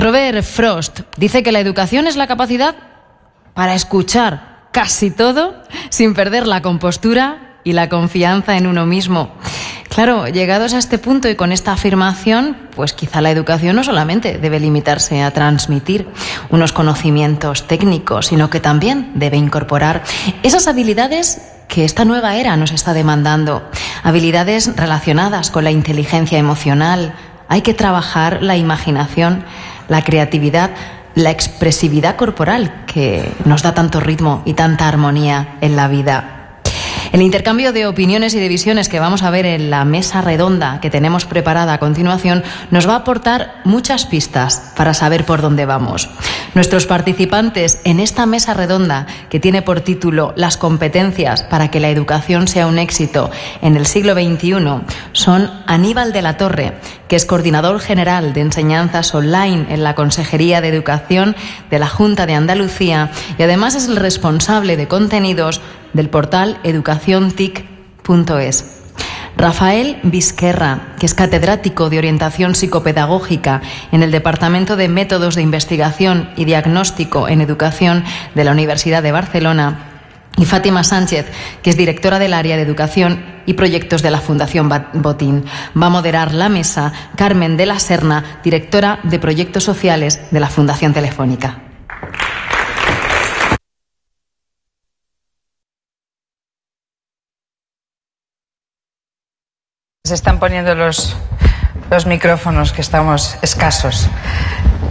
Robert Frost dice que la educación es la capacidad para escuchar casi todo sin perder la compostura y la confianza en uno mismo. Claro, llegados a este punto y con esta afirmación, pues quizá la educación no solamente debe limitarse a transmitir unos conocimientos técnicos, sino que también debe incorporar esas habilidades que esta nueva era nos está demandando. Habilidades relacionadas con la inteligencia emocional. Hay que trabajar la imaginación, la creatividad, la expresividad corporal que nos da tanto ritmo y tanta armonía en la vida. El intercambio de opiniones y de visiones que vamos a ver en la mesa redonda que tenemos preparada a continuación nos va a aportar muchas pistas para saber por dónde vamos. Nuestros participantes en esta mesa redonda, que tiene por título Las competencias para que la educación sea un éxito en el siglo XXI, son Aníbal de la Torre, que es coordinador general de enseñanzas online en la Consejería de Educación de la Junta de Andalucía y además es el responsable de contenidos del portal educaciontic.es. Rafael Vizquerra, que es catedrático de orientación psicopedagógica en el Departamento de Métodos de Investigación y Diagnóstico en Educación de la Universidad de Barcelona, y Fátima Sánchez, que es directora del área de Educación y Proyectos de la Fundación Botín. Va a moderar la mesa Carmen de la Serna, directora de Proyectos Sociales de la Fundación Telefónica. Se están poniendo los micrófonos, que estamos escasos.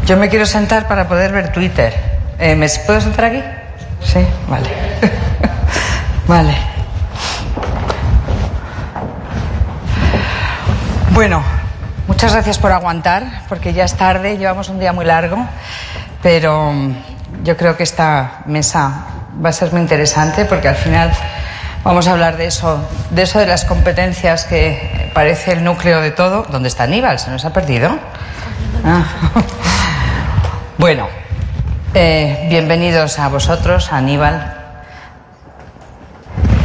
Yo me quiero sentar para poder ver Twitter. ¿Me puedo sentar aquí? Sí, vale. Vale. Bueno, muchas gracias por aguantar, porque ya es tarde, llevamos un día muy largo, pero yo creo que esta mesa va a ser muy interesante, porque al final vamos a hablar de eso de las competencias, que parece el núcleo de todo. ¿Dónde está Aníbal? ¿Se nos ha perdido? Ah. Bueno, bienvenidos a vosotros, a Aníbal.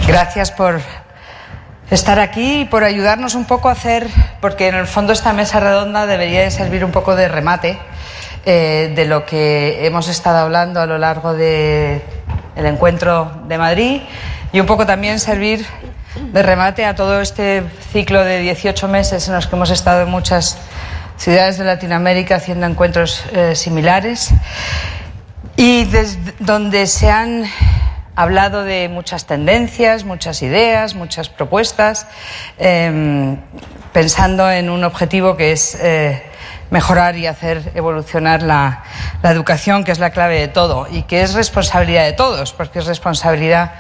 Gracias por estar aquí y por ayudarnos un poco a hacer, porque en el fondo esta mesa redonda debería de servir un poco de remate de lo que hemos estado hablando a lo largo del encuentro de Madrid, y un poco también servir de remate a todo este ciclo de 18 meses en los que hemos estado en muchas ciudades de Latinoamérica haciendo encuentros similares, y desde donde se han hablado de muchas tendencias, muchas ideas, muchas propuestas, pensando en un objetivo que es mejorar y hacer evolucionar la educación, que es la clave de todo y que es responsabilidad de todos, porque es responsabilidad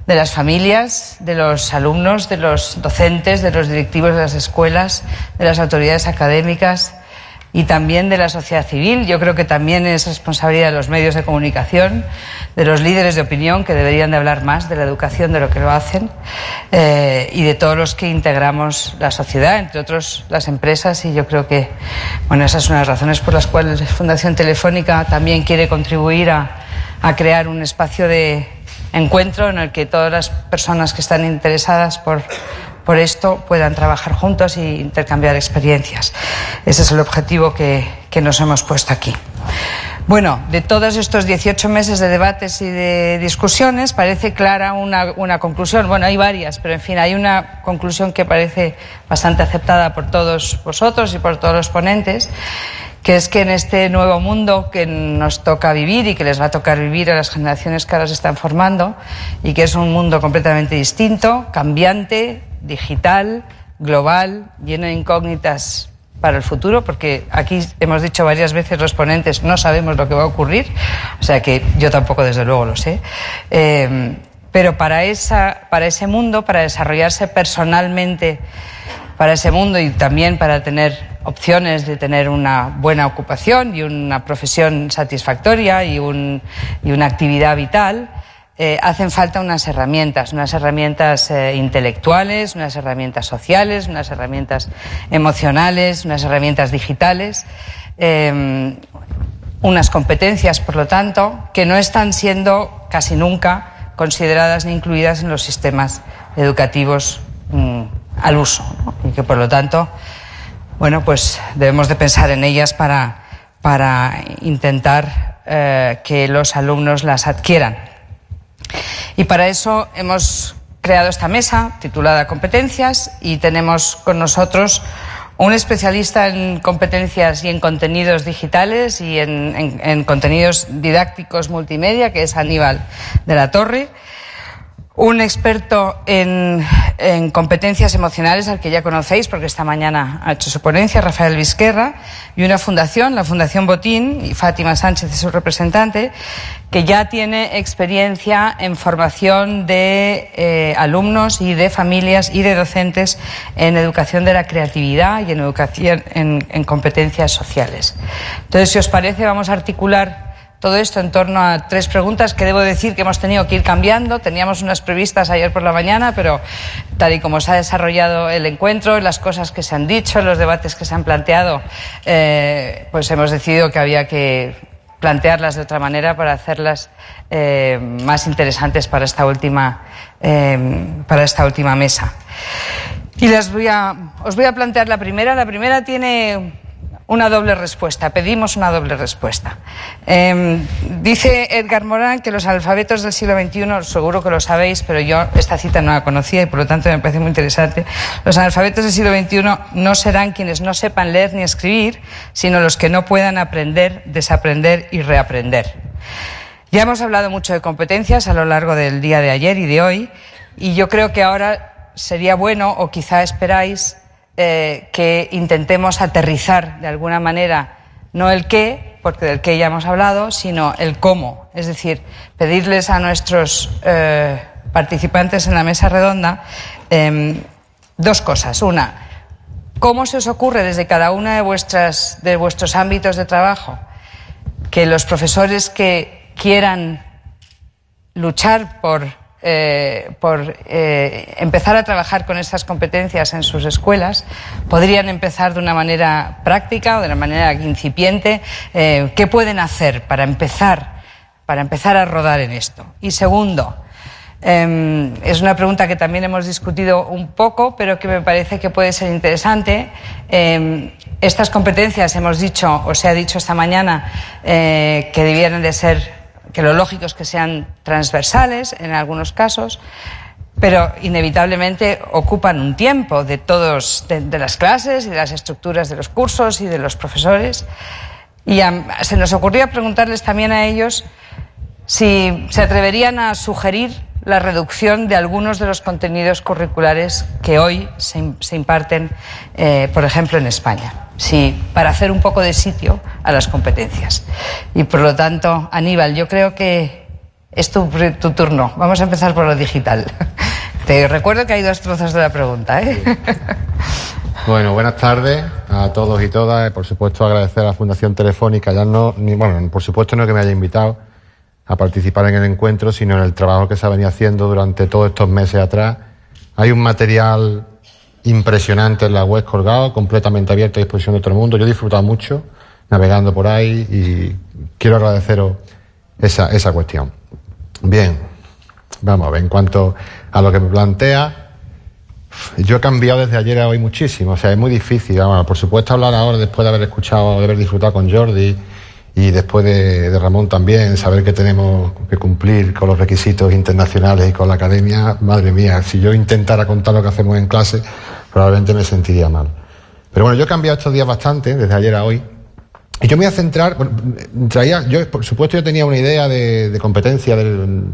de las familias, de los alumnos, de los docentes, de los directivos de las escuelas, de las autoridades académicas y también de la sociedad civil. Yo creo que también es responsabilidad de los medios de comunicación, de los líderes de opinión, que deberían de hablar más de la educación de lo que lo hacen, y de todos los que integramos la sociedad, entre otros las empresas. Y yo creo que, bueno, esas son las razones por las cuales Fundación Telefónica también quiere contribuir a crear un espacio de encuentro en el que todas las personas que están interesadas por esto puedan trabajar juntos e intercambiar experiencias. Ese es el objetivo que nos hemos puesto aquí. Bueno, de todos estos 18 meses de debates y de discusiones parece clara una conclusión. Bueno, hay varias, pero en fin, hay una conclusión que parece bastante aceptada por todos vosotros y por todos los ponentes, que es que en este nuevo mundo que nos toca vivir y que les va a tocar vivir a las generaciones que ahora se están formando, y que es un mundo completamente distinto, cambiante, digital, global, lleno de incógnitas para el futuro, porque aquí hemos dicho varias veces los ponentes, no sabemos lo que va a ocurrir, o sea que yo tampoco desde luego lo sé, pero para ese mundo, para desarrollarse personalmente para ese mundo y también para tener opciones de tener una buena ocupación y una profesión satisfactoria y una actividad vital, hacen falta unas herramientas intelectuales, unas herramientas sociales, unas herramientas emocionales, unas herramientas digitales, unas competencias, por lo tanto, que no están siendo casi nunca consideradas ni incluidas en los sistemas educativos al uso, ¿no? Y que, por lo tanto, bueno, pues debemos de pensar en ellas para para intentar que los alumnos las adquieran. Y para eso hemos creado esta mesa titulada Competencias y tenemos con nosotros un especialista en competencias y en contenidos digitales y en contenidos didácticos multimedia, que es Aníbal de la Torre. Un experto en competencias emocionales, al que ya conocéis porque esta mañana ha hecho su ponencia, Rafael Vizquerra, y una fundación, la Fundación Botín, y Fátima Sánchez es su representante, que ya tiene experiencia en formación de alumnos y de familias y de docentes en educación de la creatividad y en educación en competencias sociales. Entonces, si os parece, vamos a articular todo esto en torno a 3 preguntas que debo decir que hemos tenido que ir cambiando. Teníamos unas previstas ayer por la mañana, pero tal y como se ha desarrollado el encuentro, las cosas que se han dicho, los debates que se han planteado, pues hemos decidido que había que plantearlas de otra manera para hacerlas más interesantes para esta última mesa. Y os voy a plantear la primera. La primera tiene una doble respuesta, pedimos una doble respuesta. Dice Edgar Morin que los analfabetos del siglo XXI, seguro que lo sabéis, pero yo esta cita no la conocía y por lo tanto me parece muy interesante. Los analfabetos del siglo XXI no serán quienes no sepan leer ni escribir, sino los que no puedan aprender, desaprender y reaprender. Ya hemos hablado mucho de competencias a lo largo del día de ayer y de hoy, y yo creo que ahora sería bueno, o quizá esperáis, que intentemos aterrizar de alguna manera no el qué, porque del qué ya hemos hablado, sino el cómo. Es decir, pedirles a nuestros participantes en la mesa redonda 2 cosas. Una, ¿cómo se os ocurre desde cada una de vuestros ámbitos de trabajo que los profesores que quieran luchar por empezar a trabajar con estas competencias en sus escuelas podrían empezar de una manera práctica o de una manera incipiente? ¿Qué pueden hacer para empezar a rodar en esto? Y segundo, es una pregunta que también hemos discutido un poco, pero que me parece que puede ser interesante. Estas competencias hemos dicho, o se ha dicho esta mañana, que debieran de ser, que lo lógico es que sean transversales en algunos casos, pero inevitablemente ocupan un tiempo de las clases y de las estructuras de los cursos y de los profesores. Y se nos ocurría preguntarles también a ellos si se atreverían a sugerir la reducción de algunos de los contenidos curriculares que hoy se imparten, por ejemplo, en España. Sí, para hacer un poco de sitio a las competencias. Y por lo tanto, Aníbal, yo creo que es tu turno. Vamos a empezar por lo digital. Te recuerdo que hay 2 trozos de la pregunta, ¿eh? Sí. Bueno, buenas tardes a todos y todas. Por supuesto, agradecer a la Fundación Telefónica. Por supuesto no que me haya invitado a participar en el encuentro, sino en el trabajo que se ha venido haciendo durante todos estos meses atrás. Hay un material impresionante en la web colgado, completamente abierto a disposición de todo el mundo. Yo he disfrutado mucho navegando por ahí y quiero agradeceros esa cuestión. Bien, vamos a ver, en cuanto a lo que me plantea, yo he cambiado desde ayer a hoy muchísimo, o sea, es muy difícil. Vamos, por supuesto, hablar ahora después de haber escuchado, de haber disfrutado con Jordi y después de Ramón también, saber que tenemos que cumplir con los requisitos internacionales y con la academia. Madre mía, si yo intentara contar lo que hacemos en clase, probablemente me sentiría mal. Pero bueno, yo he cambiado estos días bastante, desde ayer a hoy, y yo me voy a centrar, por supuesto yo tenía una idea de competencia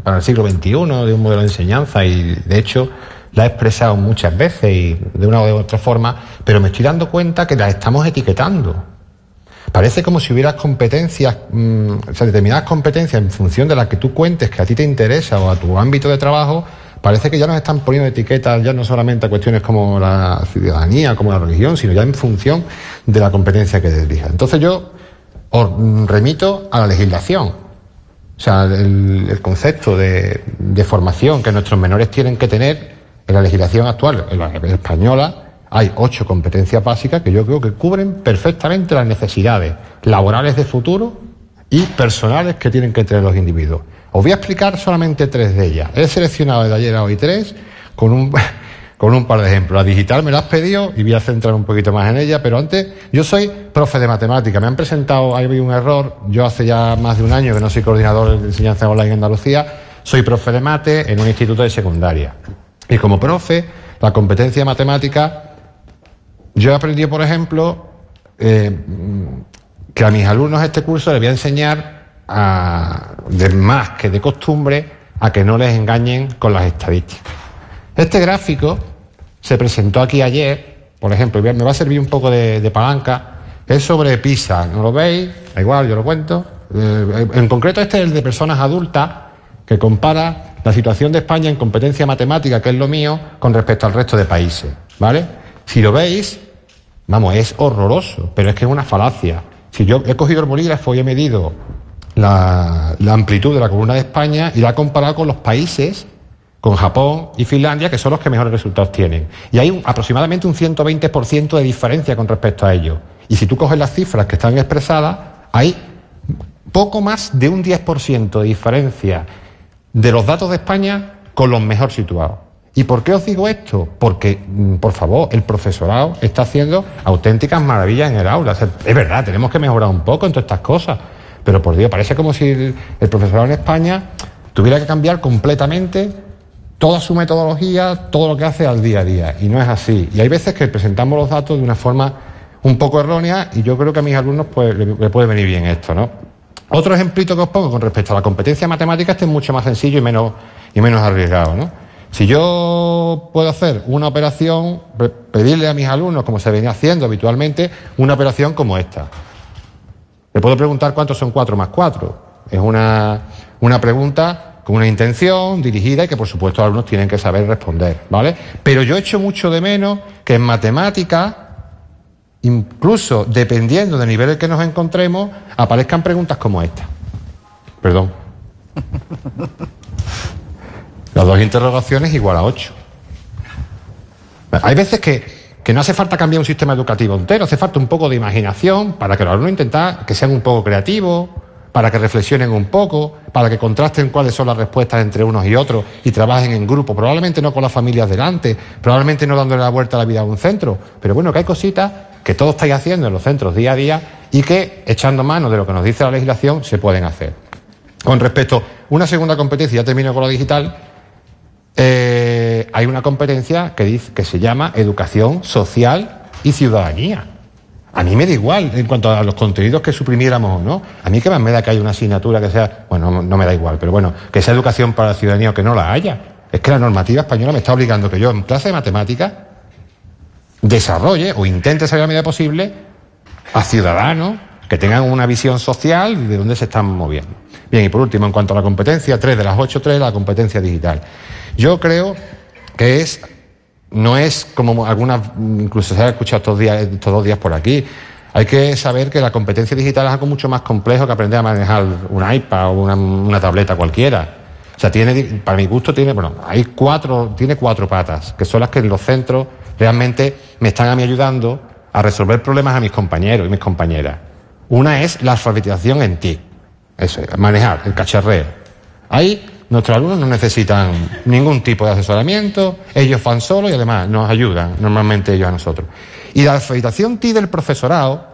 para el siglo XXI, de un modelo de enseñanza, y de hecho la he expresado muchas veces y de una u otra forma, pero me estoy dando cuenta que las estamos etiquetando. Parece como si hubieras competencias, determinadas competencias en función de las que tú cuentes que a ti te interesa o a tu ámbito de trabajo. Parece que ya nos están poniendo etiquetas ya no solamente a cuestiones como la ciudadanía, como la religión, sino ya en función de la competencia que elijas. Entonces yo os remito a la legislación. O sea, el concepto de formación que nuestros menores tienen que tener en la legislación actual, en la española, hay 8 competencias básicas que yo creo que cubren perfectamente las necesidades laborales de futuro y personales que tienen que tener los individuos. Os voy a explicar solamente 3 de ellas. He seleccionado de ayer a hoy 3 con con un par de ejemplos. La digital me la has pedido y voy a centrar un poquito más en ella, pero antes, yo soy profe de matemática. Me han presentado, ahí hay un error, yo hace ya más de un año que no soy coordinador de enseñanza online en Andalucía, soy profe de mate en un instituto de secundaria. Y como profe, la competencia matemática, yo he aprendido, por ejemplo, que a mis alumnos este curso les voy a enseñar de más que de costumbre a que no les engañen con las estadísticas. Este gráfico se presentó aquí ayer, por ejemplo, me va a servir un poco de palanca, es sobre PISA, ¿no lo veis? Da igual, yo lo cuento. En concreto este es el de personas adultas, que compara la situación de España en competencia matemática, que es lo mío, con respecto al resto de países, ¿vale? Si lo veis, vamos, es horroroso, pero es que es una falacia. Si yo he cogido el bolígrafo y he medido la amplitud de la columna de España y la he comparado con los países, con Japón y Finlandia, que son los que mejores resultados tienen. Y hay aproximadamente un 120% de diferencia con respecto a ellos. Y si tú coges las cifras que están expresadas, hay poco más de un 10% de diferencia de los datos de España con los mejor situados. ¿Y por qué os digo esto? Porque, por favor, el profesorado está haciendo auténticas maravillas en el aula. O sea, es verdad, tenemos que mejorar un poco en todas estas cosas. Pero, por Dios, parece como si el profesorado en España tuviera que cambiar completamente toda su metodología, todo lo que hace al día a día. Y no es así. Y hay veces que presentamos los datos de una forma un poco errónea y yo creo que a mis alumnos pues le puede venir bien esto, ¿no? Otro ejemplito que os pongo con respecto a la competencia matemática, este es mucho más sencillo y menos arriesgado, ¿no? Si yo puedo hacer una operación, pedirle a mis alumnos, como se venía haciendo habitualmente, una operación como esta. Le puedo preguntar cuántos son 4 más 4. Es una pregunta con una intención dirigida y que, por supuesto, los alumnos tienen que saber responder, ¿vale? Pero yo echo mucho de menos que en matemáticas, incluso dependiendo del nivel en que nos encontremos, aparezcan preguntas como esta. Perdón. Las 2 interrogaciones igual a 8. Hay veces que no hace falta cambiar un sistema educativo entero, hace falta un poco de imaginación para que los alumnos intenten que sean un poco creativos, para que reflexionen un poco, para que contrasten cuáles son las respuestas entre unos y otros y trabajen en grupo, probablemente no con las familias delante, probablemente no dándole la vuelta a la vida a un centro, pero bueno, que hay cositas que todos estáis haciendo en los centros día a día y que, echando mano de lo que nos dice la legislación, se pueden hacer. Con respecto a una segunda competencia, ya termino con la digital, hay una competencia que se llama Educación Social y Ciudadanía. A mí me da igual en cuanto a los contenidos que suprimiéramos o no. A mí que más me da que haya una asignatura que sea, bueno, no me da igual, pero bueno, que sea educación para la ciudadanía o que no la haya. Es que la normativa española me está obligando que yo en clase de matemáticas desarrolle o intente saber a medida posible a ciudadanos que tengan una visión social de dónde se están moviendo. Bien, y por último, en cuanto a la competencia 3 de las 8.3, la competencia digital. Yo creo que no es como algunas, incluso se ha escuchado estos 2 días por aquí. Hay que saber que la competencia digital es algo mucho más complejo que aprender a manejar un iPad o una tableta cualquiera. O sea, para mi gusto tiene 4 patas, que son las que en los centros realmente me están a mí ayudando a resolver problemas a mis compañeros y mis compañeras. Una es la alfabetización en TIC, eso, manejar el cacharreo. Ahí nuestros alumnos no necesitan ningún tipo de asesoramiento, ellos van solos y además nos ayudan normalmente ellos a nosotros. Y la alfabetización TIC del profesorado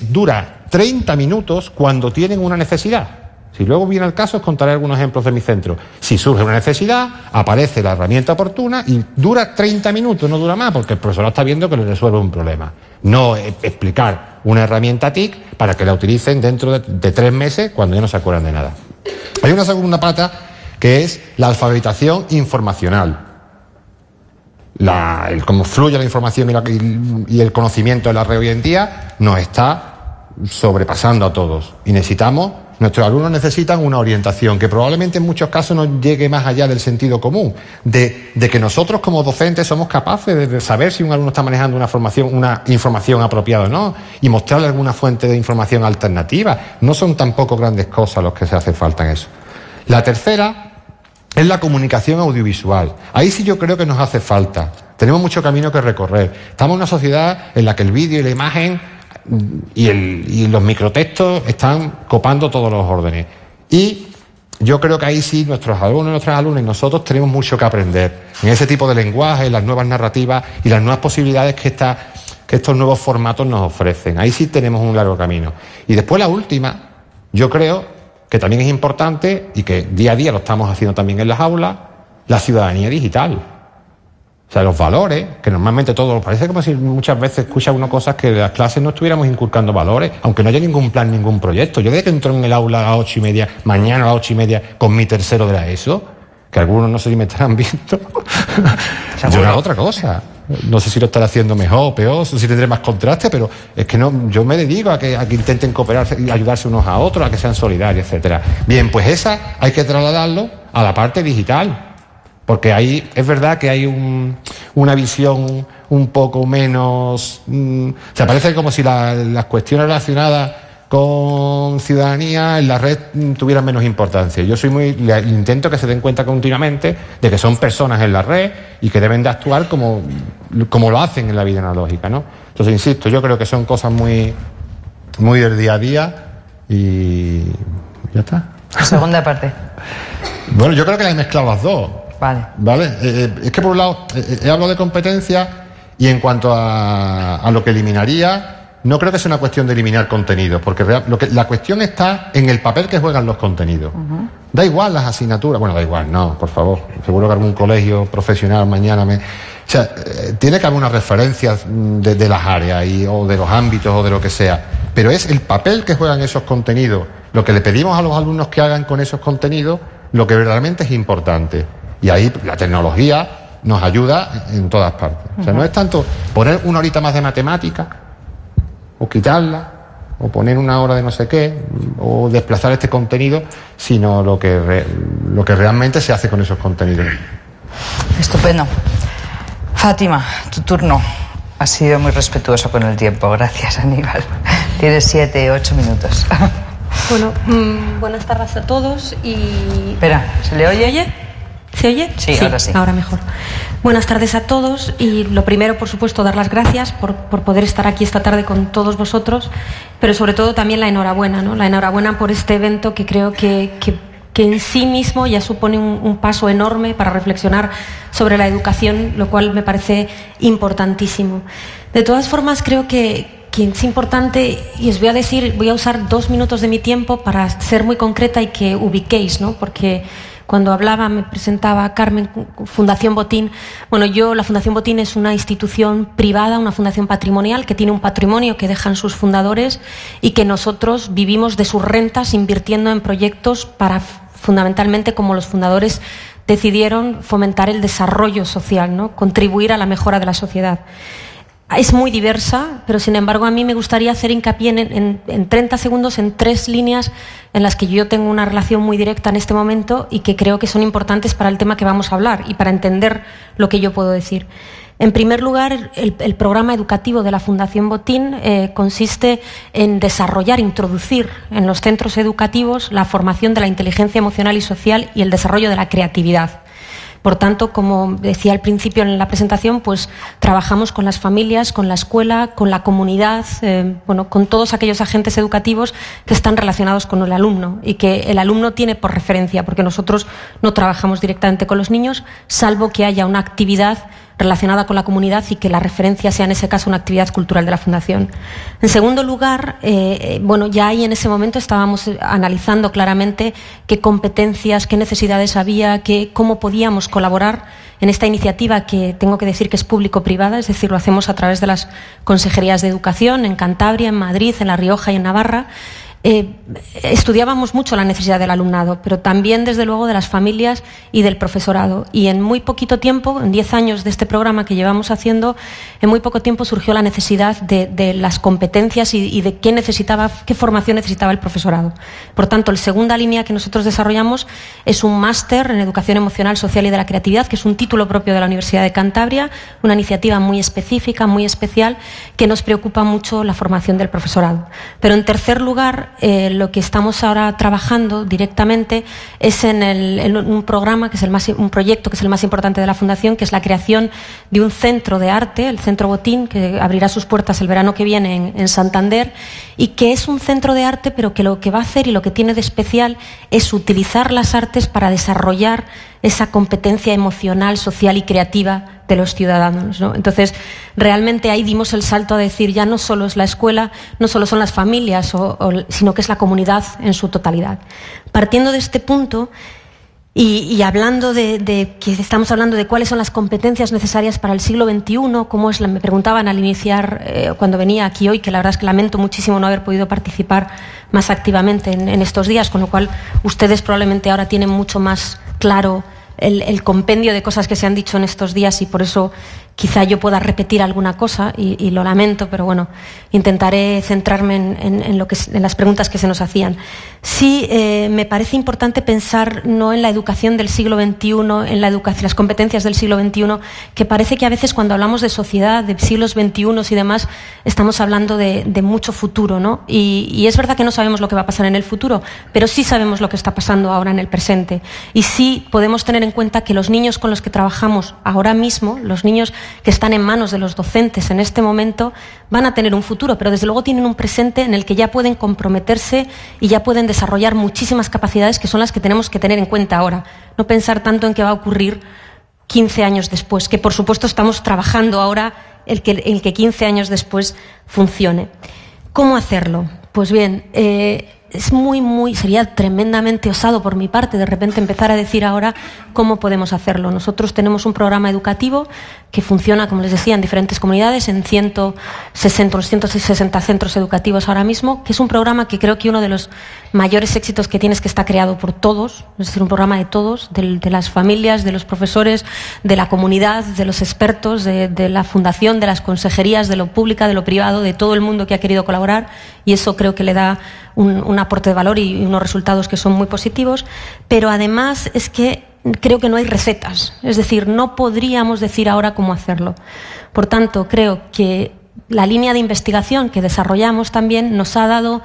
dura 30 minutos cuando tienen una necesidad. Si luego viene el caso, os contaré algunos ejemplos de mi centro. Si surge una necesidad, aparece la herramienta oportuna y dura 30 minutos, no dura más, porque el profesor está viendo que le resuelve un problema. No explicar una herramienta TIC para que la utilicen dentro de 3 meses cuando ya no se acuerdan de nada. Hay una segunda pata que es la alfabetización informacional. Cómo fluye la información y el conocimiento en la red hoy en día nos está sobrepasando a todos. Y nuestros alumnos necesitan una orientación que probablemente en muchos casos no llegue más allá del sentido común, de que nosotros como docentes somos capaces de saber si un alumno está manejando una información apropiada o no, y mostrarle alguna fuente de información alternativa. No son tampoco grandes cosas los que se hace falta en eso. La tercera es la comunicación audiovisual. Ahí sí yo creo que nos hace falta. Tenemos mucho camino que recorrer. Estamos en una sociedad en la que el vídeo y la imagen y los microtextos están copando todos los órdenes. Y yo creo que ahí sí nuestros alumnos, nuestras alumnas y nosotros tenemos mucho que aprender en ese tipo de lenguaje, las nuevas narrativas y las nuevas posibilidades que estos nuevos formatos nos ofrecen. Ahí sí tenemos un largo camino. Y después la última, yo creo que también es importante y que día a día lo estamos haciendo también en las aulas, la ciudadanía digital. O sea, los valores, que normalmente todos, parece como si muchas veces escucha uno cosas que en las clases no estuviéramos inculcando valores, aunque no haya ningún plan, ningún proyecto. Yo desde que entro en el aula a las 8:30, mañana a las 8:30, con mi tercero de la ESO, que algunos no sé si me estarán viendo, yo no hago otra cosa. No sé si lo estaré haciendo mejor, peor, si tendré más contraste, pero es que no, yo me dedico a que intenten cooperar y ayudarse unos a otros, a que sean solidarios, etcétera. Bien, pues esa hay que trasladarlo a la parte digital. Porque ahí es verdad que hay una visión un poco menos... se parece como si las cuestiones relacionadas con ciudadanía en la red tuvieran menos importancia. Yo intento que se den cuenta continuamente de que son personas en la red y que deben de actuar como lo hacen en la vida analógica, ¿no? Entonces, insisto, yo creo que son cosas muy del día a día y ya está. Segunda parte. Bueno, yo creo que las he mezclado las dos. Vale. Es que por un lado he hablado de competencia y en cuanto a lo que eliminaría, no creo que sea una cuestión de eliminar contenidos, porque la cuestión está en el papel que juegan los contenidos. Da igual las asignaturas, bueno, da igual, no, por favor, seguro que algún colegio profesional mañana tiene que haber unas referencias de las áreas o de los ámbitos o de lo que sea, pero es el papel que juegan esos contenidos, lo que le pedimos a los alumnos que hagan con esos contenidos, lo que verdaderamente es importante. Y ahí la tecnología nos ayuda en todas partes. O sea, no es tanto poner una horita más de matemática, o quitarla, o poner una hora de no sé qué, o desplazar este contenido, sino lo que realmente se hace con esos contenidos. Estupendo. Fátima, tu turno. Has sido muy respetuoso con el tiempo. Gracias, Aníbal. Tienes 7, 8 minutos. Bueno, buenas tardes a todos y... Espera, ¿se le oye? ¿Se oye? Sí, ahora sí. Ahora mejor. Buenas tardes a todos y lo primero, por supuesto, dar las gracias por poder estar aquí esta tarde con todos vosotros, pero sobre todo también la enhorabuena, ¿no? La enhorabuena por este evento que creo que en sí mismo ya supone un paso enorme para reflexionar sobre la educación, lo cual me parece importantísimo. De todas formas, creo que es importante, y os voy a usar 2 minutos de mi tiempo para ser muy concreta y que ubiquéis, ¿no? Porque cuando hablaba, me presentaba Carmen, Fundación Botín. Bueno, la Fundación Botín es una institución privada, una fundación patrimonial que tiene un patrimonio que dejan sus fundadores y que nosotros vivimos de sus rentas invirtiendo en proyectos para, fundamentalmente, como los fundadores decidieron, fomentar el desarrollo social, ¿no? Contribuir a la mejora de la sociedad. Es muy diversa, pero sin embargo a mí me gustaría hacer hincapié en 30 segundos en 3 líneas en las que yo tengo una relación muy directa en este momento y que creo que son importantes para el tema que vamos a hablar y para entender lo que yo puedo decir. En primer lugar, el programa educativo de la Fundación Botín consiste en desarrollar, introducir en los centros educativos la formación de la inteligencia emocional y social y el desarrollo de la creatividad. Por tanto, como decía al principio en la presentación, pues trabajamos con las familias, con la escuela, con la comunidad, con todos aquellos agentes educativos que están relacionados con el alumno y que el alumno tiene por referencia, porque nosotros no trabajamos directamente con los niños, salvo que haya una actividad relacionada con la comunidad y que la referencia sea en ese caso una actividad cultural de la Fundación. En segundo lugar, ya ahí en ese momento estábamos analizando claramente qué competencias, qué necesidades había, cómo podíamos colaborar en esta iniciativa que tengo que decir que es público-privada, es decir, lo hacemos a través de las consejerías de educación en Cantabria, en Madrid, en La Rioja y en Navarra. Estudiábamos mucho la necesidad del alumnado, pero también, desde luego, de las familias y del profesorado. Y en muy poquito tiempo, en 10 años de este programa que llevamos haciendo, en muy poco tiempo surgió la necesidad de las competencias y de qué formación necesitaba el profesorado. Por tanto, la segunda línea que nosotros desarrollamos es un máster en Educación Emocional, Social y de la Creatividad, que es un título propio de la Universidad de Cantabria, una iniciativa muy específica, muy especial, que nos preocupa mucho la formación del profesorado. Pero, en tercer lugar, lo que estamos ahora trabajando directamente es en un programa que es un proyecto que es el más importante de la Fundación, que es la creación de un centro de arte, el Centro Botín, que abrirá sus puertas el verano que viene en Santander, y que es un centro de arte, pero que lo que va a hacer y lo que tiene de especial es utilizar las artes para desarrollar esa competencia emocional, social y creativa de los ciudadanos, ¿no? Entonces, realmente ahí dimos el salto a decir, ya no solo es la escuela, no solo son las familias, sino que es la comunidad en su totalidad. Partiendo de este punto y hablando de que estamos hablando de cuáles son las competencias necesarias para el siglo XXI, cómo es me preguntaban al iniciar, cuando venía aquí hoy, que la verdad es que lamento muchísimo no haber podido participar más activamente en estos días, con lo cual ustedes probablemente ahora tienen mucho más claro el compendio de cosas que se han dicho en estos días, y por eso quizá yo pueda repetir alguna cosa y lo lamento, pero bueno, intentaré centrarme en las preguntas que se nos hacían. Sí, me parece importante pensar no en la educación del siglo XXI, en las competencias del siglo XXI, que parece que a veces cuando hablamos de sociedad, de siglos XXI y demás, estamos hablando de mucho futuro, ¿no? Y es verdad que no sabemos lo que va a pasar en el futuro, pero sí sabemos lo que está pasando ahora en el presente. Y sí podemos tener en cuenta que los niños con los que trabajamos ahora mismo, los niños que están en manos de los docentes en este momento, van a tener un futuro, pero desde luego tienen un presente en el que ya pueden comprometerse y ya pueden desarrollar muchísimas capacidades que son las que tenemos que tener en cuenta ahora. No pensar tanto en qué va a ocurrir 15 años después, que por supuesto estamos trabajando ahora el que 15 años después funcione. ¿Cómo hacerlo? Pues bien, sería tremendamente osado por mi parte de repente empezar a decir ahora cómo podemos hacerlo. Nosotros tenemos un programa educativo que funciona, como les decía, en diferentes comunidades, en 160 centros educativos ahora mismo, que es un programa que creo que uno de los mayores éxitos que tiene es que está creado por todos, es decir, un programa de todos, de las familias, de los profesores, de la comunidad, de los expertos, de la fundación, de las consejerías, de lo público, de lo privado, de todo el mundo que ha querido colaborar, y eso creo que le da un aporte de valor y unos resultados que son muy positivos. Pero además es que creo que no hay recetas, es decir, no podríamos decir ahora cómo hacerlo. Por tanto, creo que la línea de investigación que desarrollamos también nos ha dado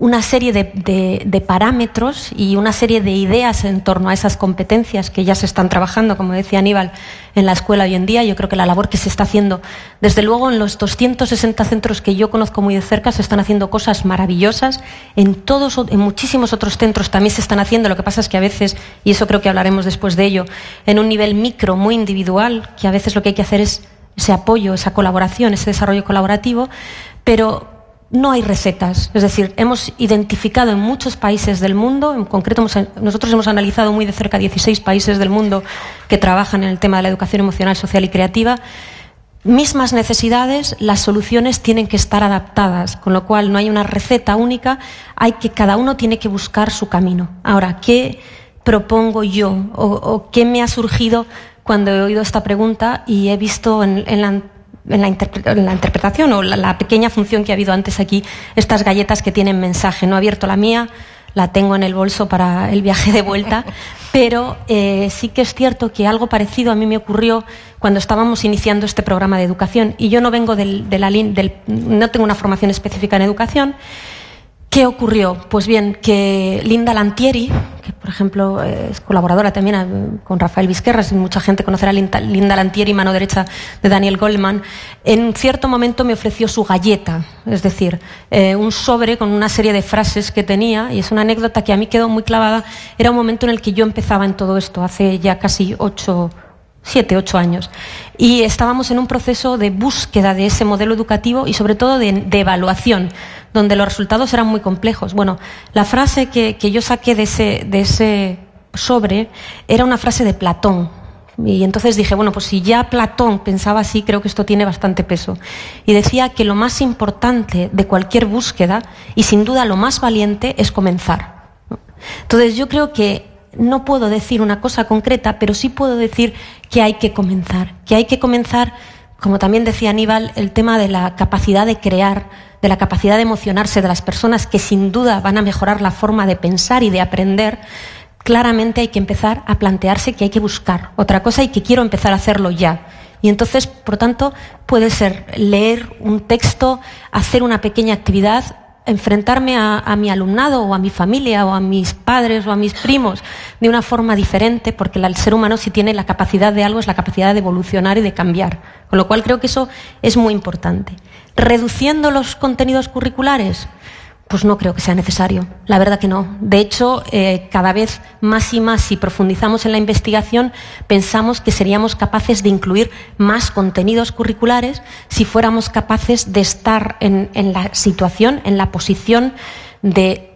una serie de parámetros y una serie de ideas en torno a esas competencias que ya se están trabajando, como decía Aníbal, en la escuela hoy en día. Yo creo que la labor que se está haciendo, desde luego en los 260 centros que yo conozco muy de cerca, se están haciendo cosas maravillosas. En muchísimos otros centros también se están haciendo. Lo que pasa es que a veces, y eso creo que hablaremos después de ello, en un nivel micro, muy individual, que a veces lo que hay que hacer es ese apoyo, esa colaboración, ese desarrollo colaborativo, pero no hay recetas. Es decir, hemos identificado en muchos países del mundo, en concreto nosotros hemos analizado muy de cerca 16 países del mundo que trabajan en el tema de la educación emocional, social y creativa, mismas necesidades, las soluciones tienen que estar adaptadas, con lo cual no hay una receta única, cada uno tiene que buscar su camino. Ahora, ¿qué propongo yo o qué me ha surgido cuando he oído esta pregunta y he visto en la interpretación o la pequeña función que ha habido antes aquí, estas galletas que tienen mensaje? No he abierto la mía, la tengo en el bolso para el viaje de vuelta, pero sí que es cierto que algo parecido a mí me ocurrió cuando estábamos iniciando este programa de educación, y yo no vengo no tengo una formación específica en educación. ¿Qué ocurrió? Pues bien, que Linda Lantieri, que por ejemplo es colaboradora también con Rafael Vizquerras, y mucha gente conocerá a Linda Lantieri, mano derecha de Daniel Goleman, en cierto momento me ofreció su galleta, es decir, un sobre con una serie de frases que tenía, y es una anécdota que a mí quedó muy clavada. Era un momento en el que yo empezaba en todo esto, hace ya casi 7, 8 años, y estábamos en un proceso de búsqueda de ese modelo educativo y sobre todo de evaluación, donde los resultados eran muy complejos. Bueno, la frase que yo saqué de ese sobre era una frase de Platón, y entonces dije, bueno, pues si ya Platón pensaba así, creo que esto tiene bastante peso, y decía que lo más importante de cualquier búsqueda, y sin duda lo más valiente, es comenzar, ¿no? Entonces yo creo que no puedo decir una cosa concreta, pero sí puedo decir que hay que comenzar, como también decía Aníbal, el tema de la capacidad de crear, de la capacidad de emocionarse de las personas, que sin duda van a mejorar la forma de pensar y de aprender. Claramente hay que empezar a plantearse que hay que buscar otra cosa y que quiero empezar a hacerlo ya. Y entonces, por tanto, puede ser leer un texto, hacer una pequeña actividad, enfrentarme a mi alumnado o a mi familia o a mis padres o a mis primos de una forma diferente, porque el ser humano, si tiene la capacidad de algo, es la capacidad de evolucionar y de cambiar. Con lo cual creo que eso es muy importante. ¿Reduciendo los contenidos curriculares? Pues no creo que sea necesario, la verdad que no. De hecho, cada vez más y más, si profundizamos en la investigación, pensamos que seríamos capaces de incluir más contenidos curriculares si fuéramos capaces de estar en la situación, en la posición de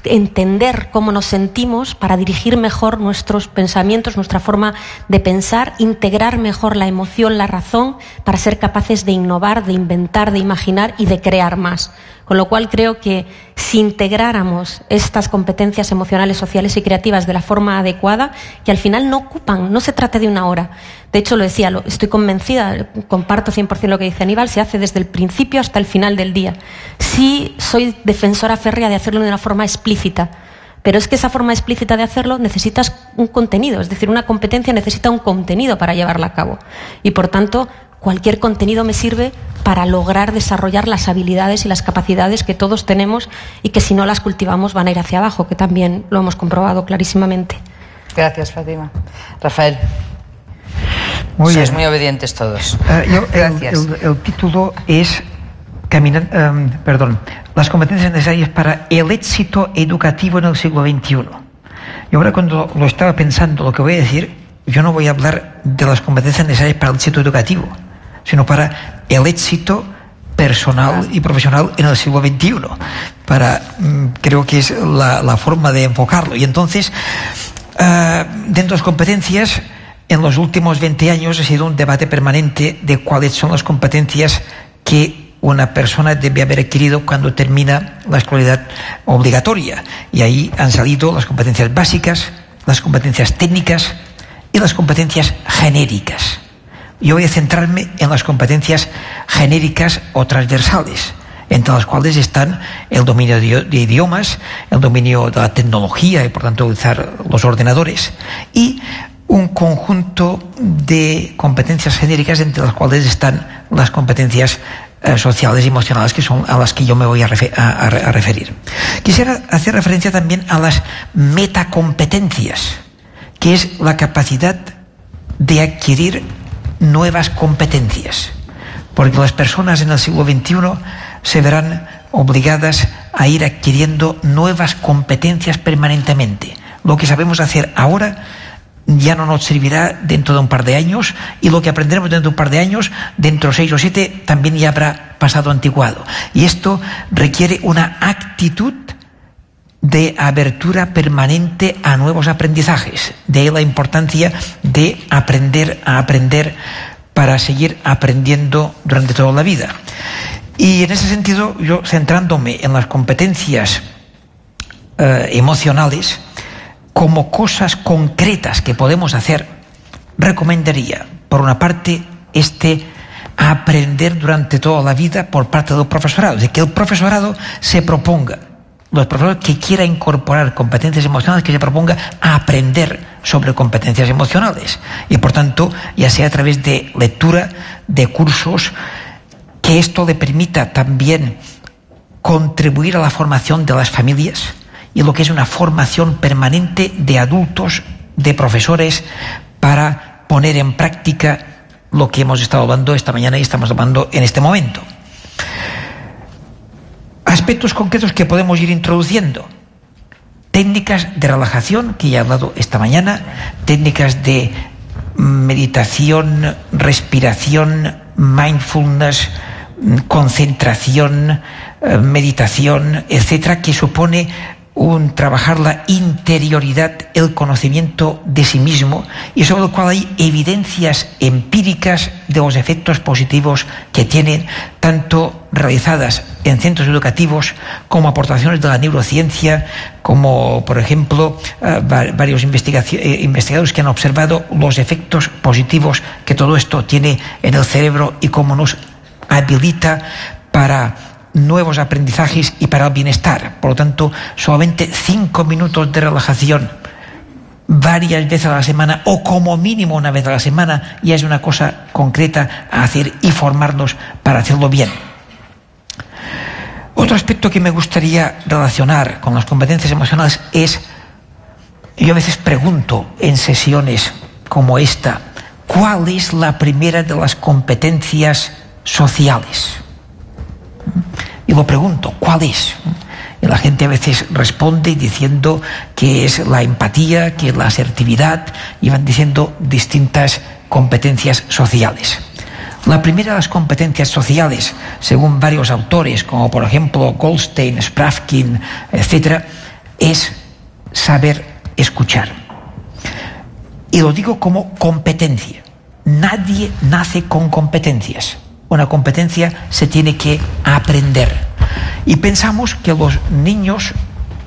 entender cómo nos sentimos para dirigir mejor nuestros pensamientos, nuestra forma de pensar, integrar mejor la emoción, la razón, para ser capaces de innovar, de inventar, de imaginar y de crear más. Con lo cual creo que si integráramos estas competencias emocionales, sociales y creativas de la forma adecuada, que al final no ocupan, no se trata de una hora. De hecho, lo decía, estoy convencida, comparto 100% lo que dice Aníbal, se hace desde el principio hasta el final del día. Sí soy defensora férrea de hacerlo de una forma explícita, pero es que esa forma explícita de hacerlo necesitas un contenido, es decir, una competencia necesita un contenido para llevarla a cabo. Y por tanto, cualquier contenido me sirve para lograr desarrollar las habilidades y las capacidades que todos tenemos y que si no las cultivamos van a ir hacia abajo, que también lo hemos comprobado clarísimamente. Gracias, Fátima. Rafael. Sois muy obedientes todos. Gracias. El título es las competencias necesarias para el éxito educativo en el siglo XXI. Y ahora, cuando lo estaba pensando, lo que voy a decir, yo no voy a hablar de las competencias necesarias para el éxito educativo, sino para el éxito personal y profesional en el siglo XXI. Creo que es la forma de enfocarlo. Y entonces, dentro de las competencias, en los últimos 20 años ha sido un debate permanente de cuáles son las competencias que una persona debe haber adquirido cuando termina la escolaridad obligatoria. Y ahí han salido las competencias básicas, las competencias técnicas y las competencias genéricas. Yo voy a centrarme en las competencias genéricas o transversales, entre las cuales están el dominio de idiomas, el dominio de la tecnología y por tanto utilizar los ordenadores, y un conjunto de competencias genéricas entre las cuales están las competencias sociales y emocionales, que son a las que yo me voy a referir. Quisiera hacer referencia también a las metacompetencias, que es la capacidad de adquirir nuevas competencias, porque las personas en el siglo XXI se verán obligadas a ir adquiriendo nuevas competencias permanentemente. Lo que sabemos hacer ahora ya no nos servirá dentro de un par de años, y lo que aprenderemos dentro de un par de años, dentro de 6 o 7, también ya habrá pasado anticuado. Y esto requiere una actitud de abertura permanente a nuevos aprendizajes. De ahí la importancia de aprender a aprender para seguir aprendiendo durante toda la vida. Y en ese sentido, yo, centrándome en las competencias emocionales, como cosas concretas que podemos hacer, recomendaría, por una parte, aprender durante toda la vida por parte del profesorado. Es decir, que el profesorado se proponga, los profesores que quiera incorporar competencias emocionales, que se proponga a aprender sobre competencias emocionales. Y por tanto, ya sea a través de lectura, de cursos, que esto le permita también contribuir a la formación de las familias, y lo que es una formación permanente de adultos, de profesores, para poner en práctica lo que hemos estado hablando esta mañana y estamos hablando en este momento. Aspectos concretos que podemos ir introduciendo: técnicas de relajación, que ya he hablado esta mañana, técnicas de meditación, respiración, mindfulness, concentración, meditación, etcétera, que supone trabajar la interioridad, el conocimiento de sí mismo, y sobre lo cual hay evidencias empíricas de los efectos positivos que tienen, tanto realizadas en centros educativos como aportaciones de la neurociencia, como por ejemplo varios investigadores que han observado los efectos positivos que todo esto tiene en el cerebro y cómo nos habilita para nuevos aprendizajes y para el bienestar. Por lo tanto, solamente 5 minutos de relajación varias veces a la semana, o como mínimo una vez a la semana, ya es una cosa concreta a hacer y formarnos para hacerlo bien. Otro Otro aspecto que me gustaría relacionar con las competencias emocionales es, yo a veces pregunto en sesiones como esta, ¿cuál es la primera de las competencias sociales? Y lo pregunto, ¿cuál es? Y la gente a veces responde diciendo que es la empatía, que es la asertividad, y van diciendo distintas competencias sociales. La primera de las competencias sociales, según varios autores, como por ejemplo Goldstein, Spravkin, etc., es saber escuchar. Y lo digo como competencia. Nadie nace con competencias. Una competencia se tiene que aprender. Y pensamos que los niños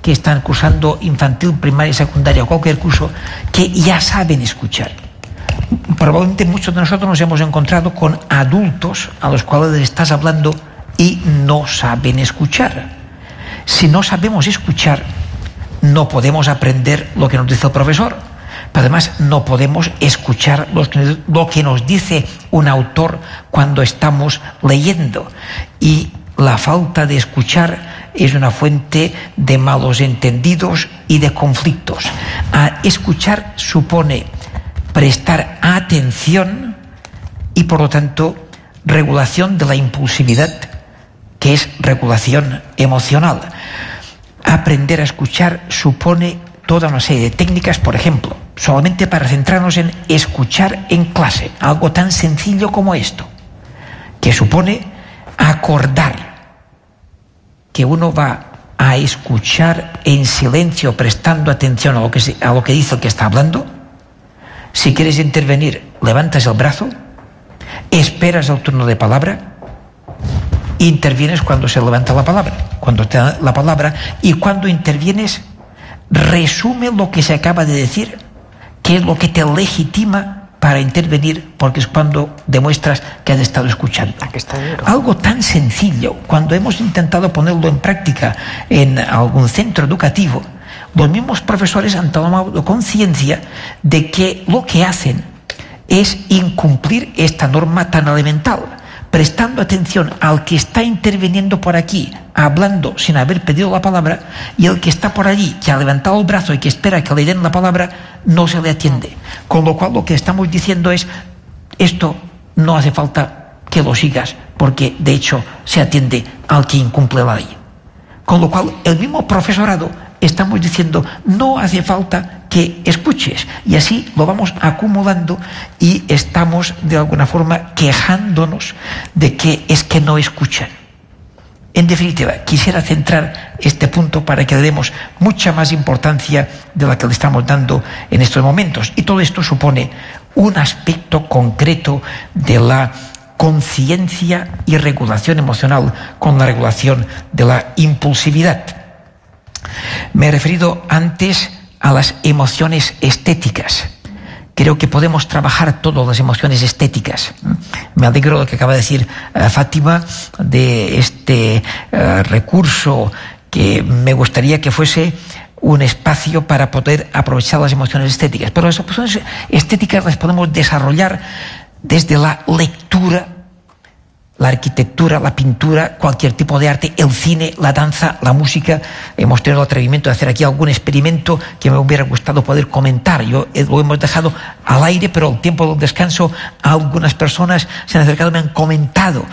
que están cursando infantil, primaria, secundaria o cualquier curso, que ya saben escuchar. Probablemente muchos de nosotros nos hemos encontrado con adultos a los cuales les estás hablando y no saben escuchar. Si no sabemos escuchar, no podemos aprender lo que nos dice el profesor. Pero además no podemos escuchar lo que nos dice un autor cuando estamos leyendo. Y la falta de escuchar es una fuente de malos entendidos y de conflictos. Escuchar supone prestar atención y, por lo tanto, regulación de la impulsividad, que es regulación emocional. Aprender a escuchar supone toda una serie de técnicas, por ejemplo, solamente para centrarnos en escuchar en clase, algo tan sencillo como esto, que supone acordar que uno va a escuchar en silencio, prestando atención a lo que dice el que está hablando. Si quieres intervenir, levantas el brazo, esperas el turno de palabra, intervienes cuando se levanta la palabra, cuando te da la palabra, y cuando intervienes, resume lo que se acaba de decir, que es lo que te legitima para intervenir, porque es cuando demuestras que has estado escuchando. Algo tan sencillo, cuando hemos intentado ponerlo en práctica en algún centro educativo, los mismos profesores han tomado conciencia de que lo que hacen es incumplir esta norma tan elemental, prestando atención al que está interviniendo por aquí, hablando sin haber pedido la palabra, y el que está por allí, que ha levantado el brazo y que espera que le den la palabra, no se le atiende. Con lo cual lo que estamos diciendo es, esto no hace falta que lo sigas, porque de hecho se atiende al que incumple la ley. Con lo cual el mismo profesorado estamos diciendo, no hace falta que escuches, y así lo vamos acumulando y estamos de alguna forma quejándonos de que es que no escuchan. En definitiva, quisiera centrar este punto para que le demos mucha más importancia de la que le estamos dando en estos momentos, y todo esto supone un aspecto concreto de la conciencia y regulación emocional con la regulación de la impulsividad. Me he referido antes a las emociones estéticas. Creo que podemos trabajar todas las emociones estéticas. Me alegro de lo que acaba de decir Fátima, de este recurso que me gustaría que fuese un espacio para poder aprovechar las emociones estéticas. Pero las emociones estéticas las podemos desarrollar desde la lectura, la arquitectura, la pintura, cualquier tipo de arte, el cine, la danza, la música. Hemos tenido el atrevimiento de hacer aquí algún experimento que me hubiera gustado poder comentar. Lo hemos dejado al aire, pero al tiempo del descanso algunas personas se han acercado y me han comentado,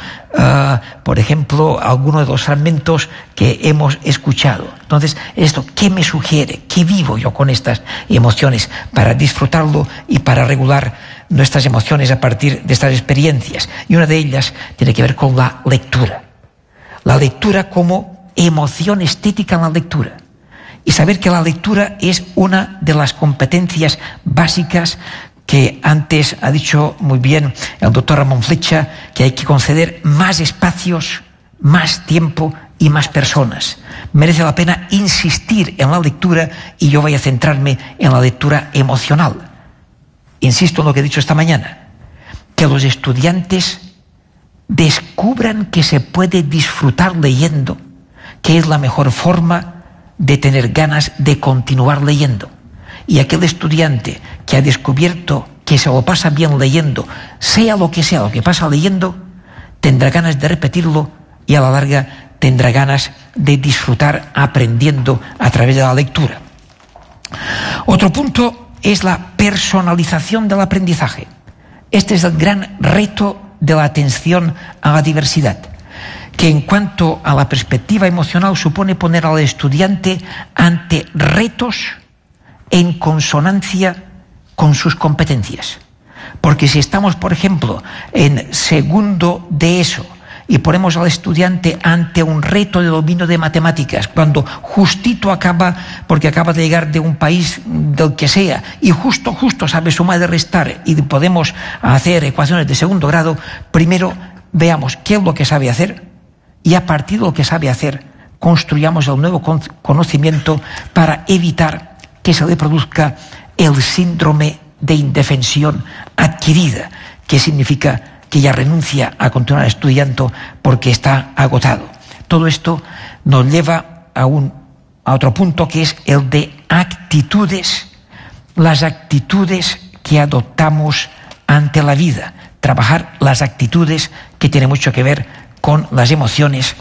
por ejemplo, algunos de los fragmentos que hemos escuchado. Entonces, esto, ¿qué me sugiere? ¿Qué vivo yo con estas emociones para disfrutarlo y para regular nuestras emociones a partir de estas experiencias? Y una de ellas tiene que ver con la lectura. La lectura como emoción estética en la lectura. Y saber que la lectura es una de las competencias básicas que antes ha dicho muy bien el doctor Ramón Flecha, que hay que conceder más espacios, más tiempo y más personas. Merece la pena insistir en la lectura, y yo voy a centrarme en la lectura emocional. Insisto en lo que he dicho esta mañana, que los estudiantes descubran que se puede disfrutar leyendo, que es la mejor forma de tener ganas de continuar leyendo. Y aquel estudiante que ha descubierto que se lo pasa bien leyendo, sea lo que pasa leyendo, tendrá ganas de repetirlo y a la larga tendrá ganas de disfrutar aprendiendo a través de la lectura. Otro punto es la personalización del aprendizaje. Este es el gran reto de la atención a la diversidad, que en cuanto a la perspectiva emocional supone poner al estudiante ante retos en consonancia con sus competencias. Porque si estamos, por ejemplo, en segundo de ESO y ponemos al estudiante ante un reto de dominio de matemáticas, cuando justito acaba, porque acaba de llegar de un país del que sea, y justo sabe sumar y restar, y podemos hacer ecuaciones de segundo grado, primero veamos qué es lo que sabe hacer, y a partir de lo que sabe hacer, construyamos el nuevo conocimiento para evitar que se le produzca el síndrome de indefensión adquirida, que significa que ya renuncia a continuar estudiando porque está agotado. Todo esto nos lleva a otro punto, que es el de actitudes, las actitudes que adoptamos ante la vida. Trabajar las actitudes, que tiene mucho que ver con las emociones,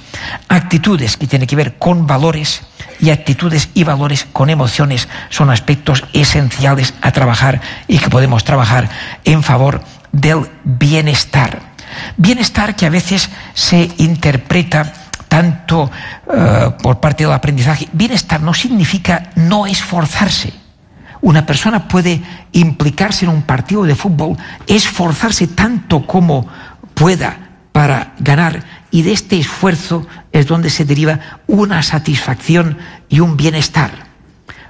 actitudes que tienen que ver con valores, y actitudes y valores con emociones son aspectos esenciales a trabajar y que podemos trabajar en favor del bienestar. Bienestar que a veces se interpreta tanto por parte del aprendizaje. Bienestar no significa no esforzarse. Una persona puede implicarse en un partido de fútbol, esforzarse tanto como pueda para ganar, y de este esfuerzo es donde se deriva una satisfacción y un bienestar.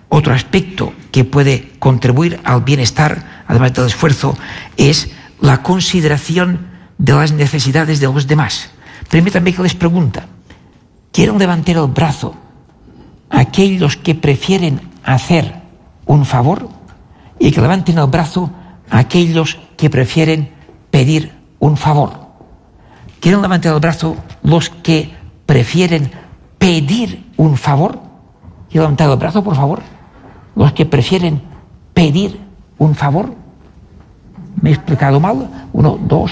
Otro aspecto que puede contribuir al bienestar, además del esfuerzo, es la consideración de las necesidades de los demás. Permítanme que les pregunte, ¿quieren levantar el brazo aquellos que prefieren hacer un favor? Y que levanten el brazo aquellos que prefieren pedir un favor. ¿Quieren levantar el brazo los que prefieren pedir un favor? ¿Quieren levantar el brazo, por favor? Los que prefieren pedir un favor. ¿Me he explicado mal? 1, 2,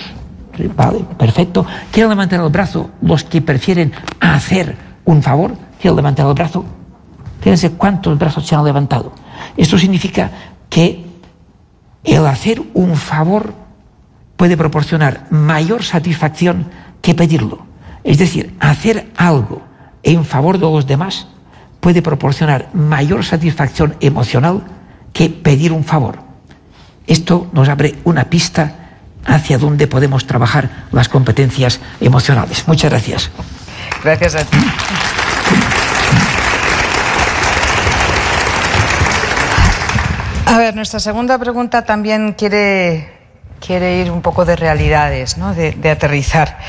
3, vale, perfecto. ¿Quieren levantar el brazo los que prefieren hacer un favor? ¿Quieren levantar el brazo? Fíjense cuántos brazos se han levantado. Esto significa que el hacer un favor puede proporcionar mayor satisfacción que pedirlo. Es decir, hacer algo en favor de los demás puede proporcionar mayor satisfacción emocional que pedir un favor. Esto nos abre una pista hacia donde podemos trabajar las competencias emocionales. Muchas gracias. Gracias a ti. A ver, nuestra segunda pregunta también quiere ir un poco de realidades, ¿no? de aterrizar.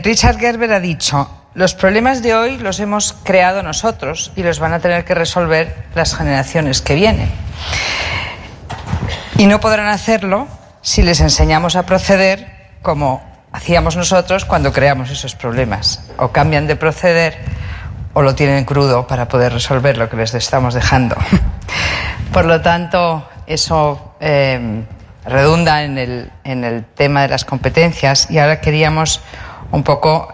Richard Gerber ha dicho: los problemas de hoy los hemos creado nosotros y los van a tener que resolver las generaciones que vienen. Y no podrán hacerlo si les enseñamos a proceder como hacíamos nosotros cuando creamos esos problemas. O cambian de proceder o lo tienen crudo para poder resolver lo que les estamos dejando. Por lo tanto, eso redunda en el tema de las competencias, y ahora queríamos un poco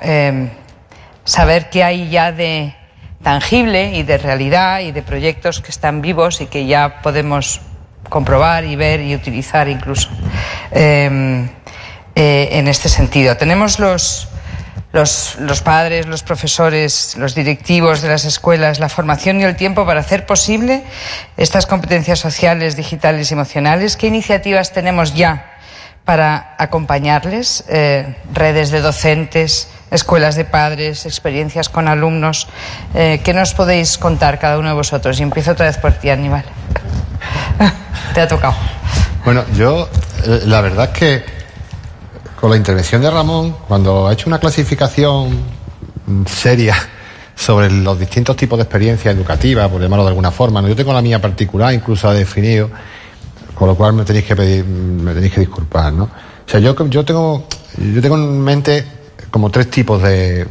saber qué hay ya de tangible y de realidad y de proyectos que están vivos y que ya podemos comprobar y ver y utilizar incluso en este sentido. Tenemos los padres, los profesores, los directivos de las escuelas, la formación y el tiempo para hacer posible estas competencias sociales, digitales y emocionales. ¿Qué iniciativas tenemos ya para acompañarles? Redes de docentes, escuelas de padres, experiencias con alumnos. ¿Qué nos podéis contar cada uno de vosotros? Y empiezo otra vez por ti, Aníbal. Te ha tocado. Bueno, yo la verdad es que con la intervención de Ramón, cuando ha hecho una clasificación seria sobre los distintos tipos de experiencias educativas, por llamarlo de alguna forma, ¿no? Yo tengo la mía particular, incluso la he definido, con lo cual me tenéis que disculpar, ¿no? O sea, yo tengo en mente como tres tipos de...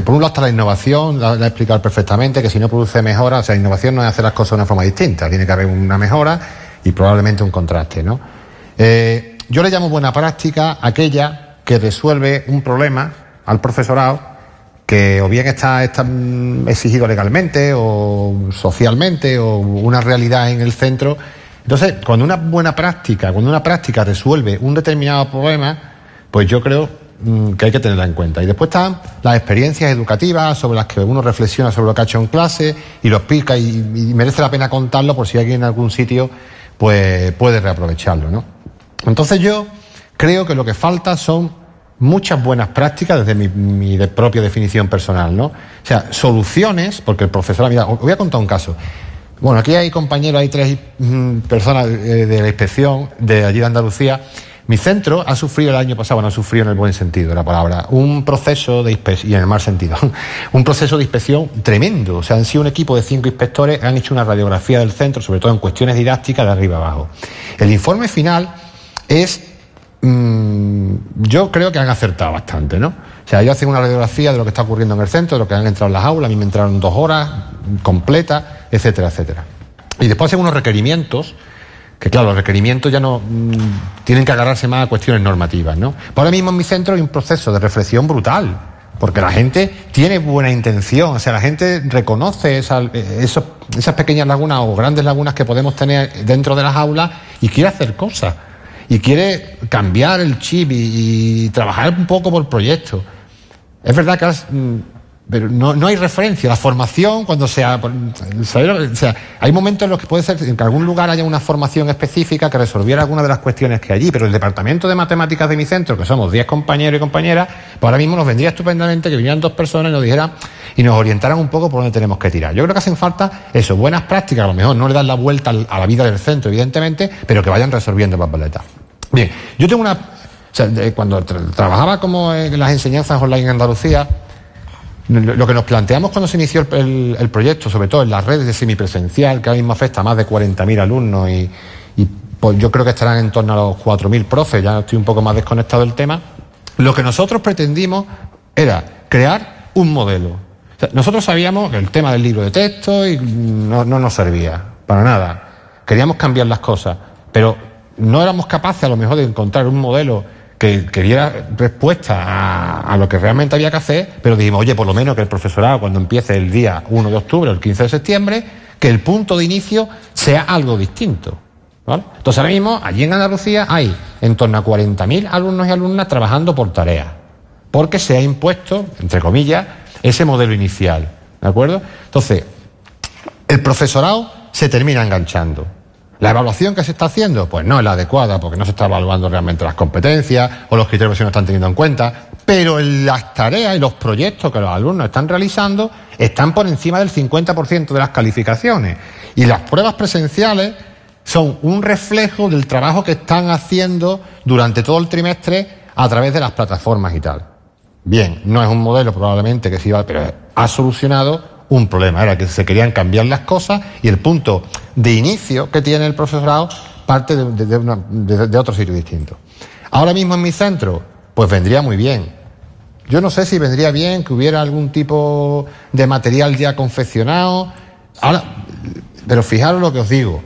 por un lado está la innovación, la he explicado perfectamente, que si no produce mejora, o sea, innovación no es hacer las cosas de una forma distinta, tiene que haber una mejora y probablemente un contraste, ¿no? Yo le llamo buena práctica aquella que resuelve un problema al profesorado que o bien está exigido legalmente o socialmente o una realidad en el centro. Entonces, cuando una práctica resuelve un determinado problema, pues yo creo que hay que tenerla en cuenta. Y después están las experiencias educativas sobre las que uno reflexiona sobre lo que ha hecho en clase y lo explica y merece la pena contarlo por si alguien en algún sitio pues puede reaprovecharlo, ¿no? Entonces yo creo que lo que falta son muchas buenas prácticas desde mi propia definición personal, ¿no? O sea, soluciones, porque el profesor... Mira, os voy a contar un caso. Bueno, aquí hay compañeros, hay 3 personas de la inspección de allí de Andalucía. Mi centro ha sufrido el año pasado, no ha sufrido en el buen sentido de la palabra, un proceso de inspección, y en el mal sentido, un proceso de inspección tremendo. O sea, han sido un equipo de 5 inspectores, han hecho una radiografía del centro, sobre todo en cuestiones didácticas, de arriba abajo. El informe final es... yo creo que han acertado bastante, ¿no? O sea, ellos hacen una radiografía de lo que está ocurriendo en el centro, de lo que han entrado en las aulas. A mí me entraron 2 horas completas, etcétera, etcétera. Y después hacen unos requerimientos, que claro, los requerimientos ya no tienen que agarrarse más a cuestiones normativas, ¿no? Pues ahora mismo en mi centro hay un proceso de reflexión brutal, porque la gente tiene buena intención, o sea, la gente reconoce esas pequeñas lagunas o grandes lagunas que podemos tener dentro de las aulas y quiere hacer cosas. Y quiere cambiar el chip y trabajar un poco por proyectos. Es verdad que pero no hay referencia. La formación, cuando sea... ¿sabes? O sea, hay momentos en los que puede ser que en algún lugar haya una formación específica que resolviera alguna de las cuestiones que hay allí, pero el departamento de matemáticas de mi centro, que somos 10 compañeros y compañeras, pues ahora mismo nos vendría estupendamente que vinieran 2 personas y nos dijeran y nos orientaran un poco por dónde tenemos que tirar. Yo creo que hacen falta eso, buenas prácticas, a lo mejor no le dan la vuelta a la vida del centro, evidentemente, pero que vayan resolviendo papeletas. Bien, yo tengo cuando trabajaba como en las enseñanzas online en Andalucía, lo que nos planteamos cuando se inició el proyecto, sobre todo en las redes de semipresencial, que ahora mismo afecta a más de 40.000 alumnos y pues yo creo que estarán en torno a los 4.000 profes, ya estoy un poco más desconectado del tema, lo que nosotros pretendimos era crear un modelo. O sea, nosotros sabíamos que el tema del libro de texto no nos servía, para nada. Queríamos cambiar las cosas, pero no éramos capaces a lo mejor de encontrar un modelo que diera respuesta a lo que realmente había que hacer, pero dijimos, oye, por lo menos que el profesorado, cuando empiece el día 1 de octubre o el 15 de septiembre, que el punto de inicio sea algo distinto, ¿vale? Entonces ahora mismo, allí en Andalucía, hay en torno a 40.000 alumnos y alumnas trabajando por tareas, porque se ha impuesto, entre comillas, ese modelo inicial, ¿de acuerdo? Entonces, el profesorado se termina enganchando. ¿La evaluación que se está haciendo? Pues no es la adecuada, porque no se está evaluando realmente las competencias o los criterios que se no están teniendo en cuenta, pero las tareas y los proyectos que los alumnos están realizando están por encima del 50% de las calificaciones. Y las pruebas presenciales son un reflejo del trabajo que están haciendo durante todo el trimestre a través de las plataformas y tal. Bien, no es un modelo probablemente que se iba, pero ha solucionado un problema, era que se querían cambiar las cosas y el punto de inicio que tiene el profesorado parte de otro sitio distinto. Ahora mismo en mi centro, pues vendría muy bien. Yo no sé si vendría bien que hubiera algún tipo de material ya confeccionado. Ahora, pero fijaros lo que os digo.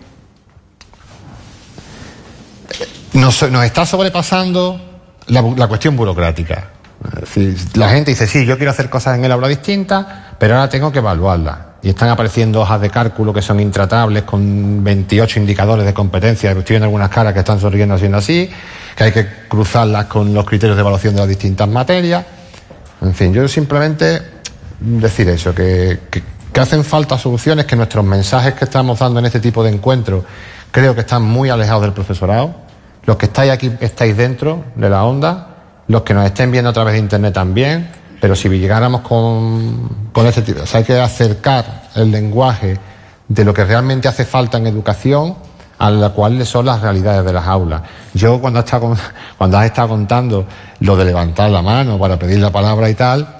Nos está sobrepasando la cuestión burocrática. Si la gente dice, sí, yo quiero hacer cosas en el aula distintas, pero ahora tengo que evaluarlas. Y están apareciendo hojas de cálculo que son intratables con 28 indicadores de competencia. Estoy viendo algunas caras que están sonriendo haciendo así, que hay que cruzarlas con los criterios de evaluación de las distintas materias. En fin, yo simplemente decir eso, que hacen falta soluciones, que nuestros mensajes que estamos dando en este tipo de encuentros creo que están muy alejados del profesorado. Los que estáis aquí estáis dentro de la onda, los que nos estén viendo a través de internet también, pero si llegáramos con este tipo, o sea, hay que acercar el lenguaje de lo que realmente hace falta en educación a la cual son las realidades de las aulas. Yo cuando has estado contando lo de levantar la mano para pedir la palabra y tal,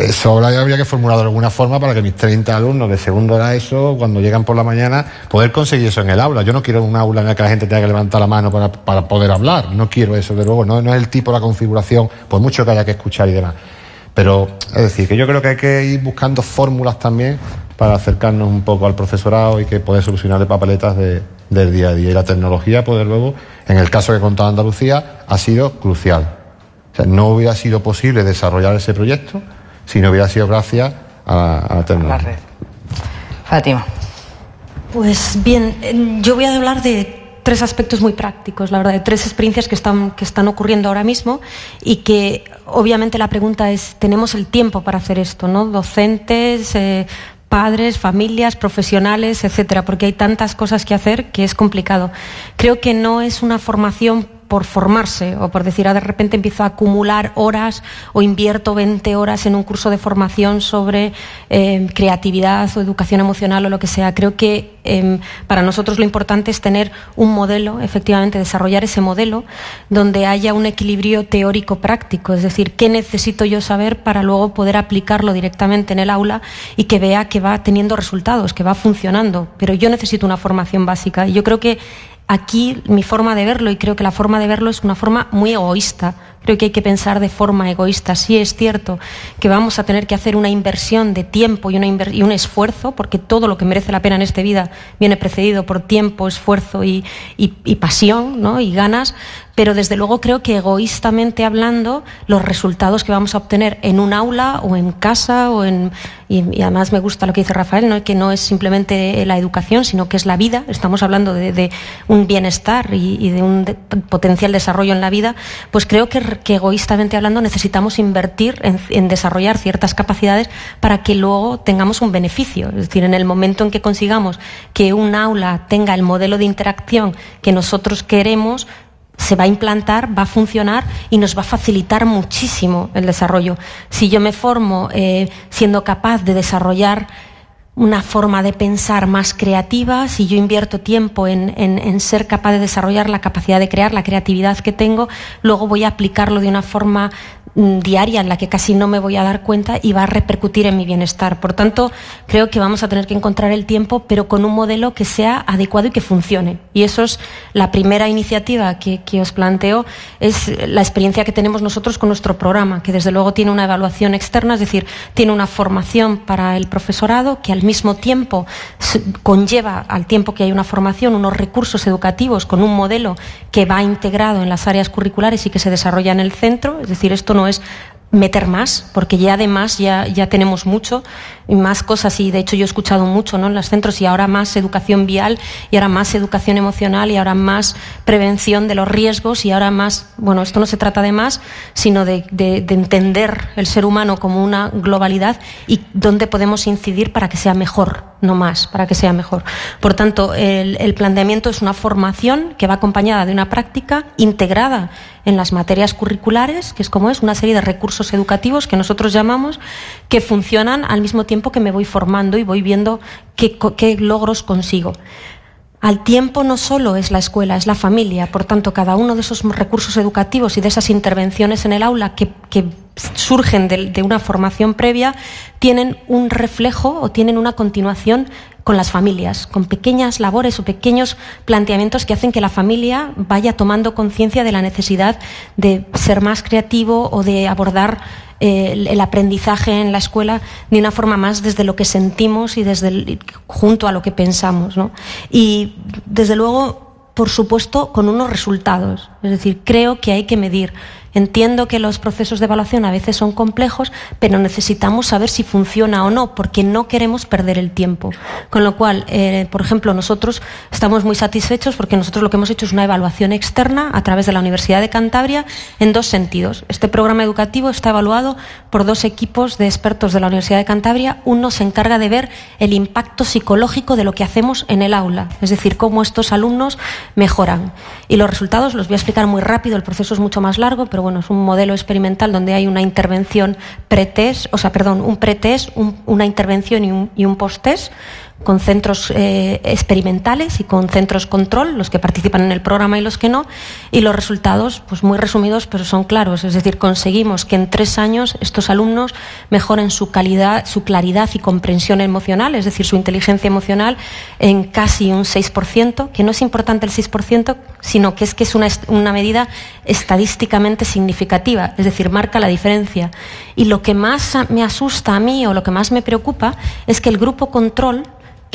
eso habría que formular de alguna forma para que mis 30 alumnos de segundo era eso, cuando llegan por la mañana, poder conseguir eso en el aula. Yo no quiero un aula en la que la gente tenga que levantar la mano para poder hablar, no quiero eso, de luego, no es el tipo, la configuración, por mucho que haya que escuchar y demás. Pero, es decir, que yo creo que hay que ir buscando fórmulas también para acercarnos un poco al profesorado y que poder solucionar papeletas del día a día. Y la tecnología, pues, de luego, en el caso que he contado Andalucía, ha sido crucial. O sea, no hubiera sido posible desarrollar ese proyecto si no hubiera sido gracias a la tecnología. La red. Fátima. Pues bien, yo voy a hablar de 3 aspectos muy prácticos, la verdad, de 3 experiencias que están ocurriendo ahora mismo y que obviamente la pregunta es, ¿tenemos el tiempo para hacer esto, ¿no? Docentes, padres, familias, profesionales, etcétera, porque hay tantas cosas que hacer que es complicado. Creo que no es una formación por formarse o por decir, de repente empiezo a acumular horas o invierto 20 horas en un curso de formación sobre creatividad o educación emocional o lo que sea. Creo que para nosotros lo importante es tener un modelo, efectivamente desarrollar ese modelo donde haya un equilibrio teórico-práctico, es decir, qué necesito yo saber para luego poder aplicarlo directamente en el aula y que vea que va teniendo resultados, que va funcionando, pero yo necesito una formación básica y yo creo que aquí mi forma de verlo, y creo que la forma de verlo es una forma muy egoísta. Creo que hay que pensar de forma egoísta. Sí es cierto que vamos a tener que hacer una inversión de tiempo y un esfuerzo, porque todo lo que merece la pena en esta vida viene precedido por tiempo, esfuerzo y pasión, ¿no? Y ganas. Pero desde luego creo que egoístamente hablando, los resultados que vamos a obtener en un aula o en casa y además me gusta lo que dice Rafael, ¿no? Que no es simplemente la educación, sino que es la vida. Estamos hablando de un bienestar y de un potencial desarrollo en la vida. Pues creo que egoístamente hablando necesitamos invertir en desarrollar ciertas capacidades para que luego tengamos un beneficio. Es decir, en el momento en que consigamos que un aula tenga el modelo de interacción que nosotros queremos, se va a implantar, va a funcionar y nos va a facilitar muchísimo el desarrollo. Si yo me formo siendo capaz de desarrollar una forma de pensar más creativa, si yo invierto tiempo en ser capaz de desarrollar la capacidad de crear, la creatividad que tengo, luego voy a aplicarlo de una forma diaria en la que casi no me voy a dar cuenta y va a repercutir en mi bienestar. Por tanto, creo que vamos a tener que encontrar el tiempo, pero con un modelo que sea adecuado y que funcione. Y eso es la primera iniciativa que os planteo, es la experiencia que tenemos nosotros con nuestro programa, que desde luego tiene una evaluación externa, es decir, tiene una formación para el profesorado que al mismo tiempo conlleva, al tiempo que hay una formación, unos recursos educativos con un modelo que va integrado en las áreas curriculares y que se desarrolla en el centro. Es decir, esto no es meter más, porque ya además ya tenemos mucho y más cosas, y de hecho yo he escuchado mucho, ¿no?, en los centros, y ahora más educación vial, y ahora más educación emocional, y ahora más prevención de los riesgos, y ahora más, bueno, esto no se trata de más, sino de entender el ser humano como una globalidad y dónde podemos incidir para que sea mejor, no más, para que sea mejor. Por tanto, el planteamiento es una formación que va acompañada de una práctica integrada en las materias curriculares, que es como es una serie de recursos educativos que nosotros llamamos, que funcionan al mismo tiempo que me voy formando y voy viendo qué logros consigo. Al tiempo no solo es la escuela, es la familia. Por tanto, cada uno de esos recursos educativos y de esas intervenciones en el aula que surgen de una formación previa tienen un reflejo o tienen una continuación con las familias, con pequeñas labores o pequeños planteamientos que hacen que la familia vaya tomando conciencia de la necesidad de ser más creativo o de abordar el aprendizaje en la escuela de una forma más desde lo que sentimos y junto a lo que pensamos, ¿no? Y desde luego, por supuesto, con unos resultados. Es decir, creo que hay que medir. Entiendo que los procesos de evaluación a veces son complejos, pero necesitamos saber si funciona o no, porque no queremos perder el tiempo. Con lo cual, por ejemplo, nosotros estamos muy satisfechos porque nosotros lo que hemos hecho es una evaluación externa a través de la Universidad de Cantabria en 2 sentidos. Este programa educativo está evaluado por 2 equipos de expertos de la Universidad de Cantabria. Uno se encarga de ver el impacto psicológico de lo que hacemos en el aula, es decir, cómo estos alumnos mejoran. Y los resultados los voy a explicar muy rápido, el proceso es mucho más largo, pero bueno, es un modelo experimental donde hay una intervención un pretest, una intervención y un posttest, con centros experimentales y con centros control, los que participan en el programa y los que no, y los resultados, pues muy resumidos, pero son claros. Es decir, conseguimos que en 3 años estos alumnos mejoren su claridad y comprensión emocional, es decir, su inteligencia emocional, en casi un 6%, que no es importante el 6%, sino que es una medida estadísticamente significativa, es decir, marca la diferencia. Y lo que más me asusta a mí o lo que más me preocupa es que el grupo control,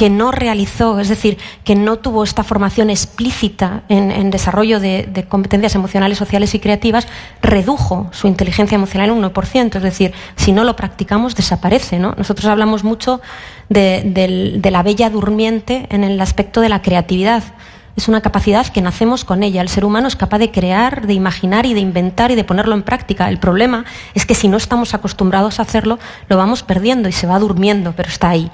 que no realizó, es decir, que no tuvo esta formación explícita en desarrollo de competencias emocionales, sociales y creativas, redujo su inteligencia emocional en un 1%. Es decir, si no lo practicamos, desaparece, ¿no? Nosotros hablamos mucho de la bella durmiente en el aspecto de la creatividad. Es una capacidad que nacemos con ella. El ser humano es capaz de crear, de imaginar y de inventar y de ponerlo en práctica. El problema es que si no estamos acostumbrados a hacerlo, lo vamos perdiendo y se va durmiendo, pero está ahí.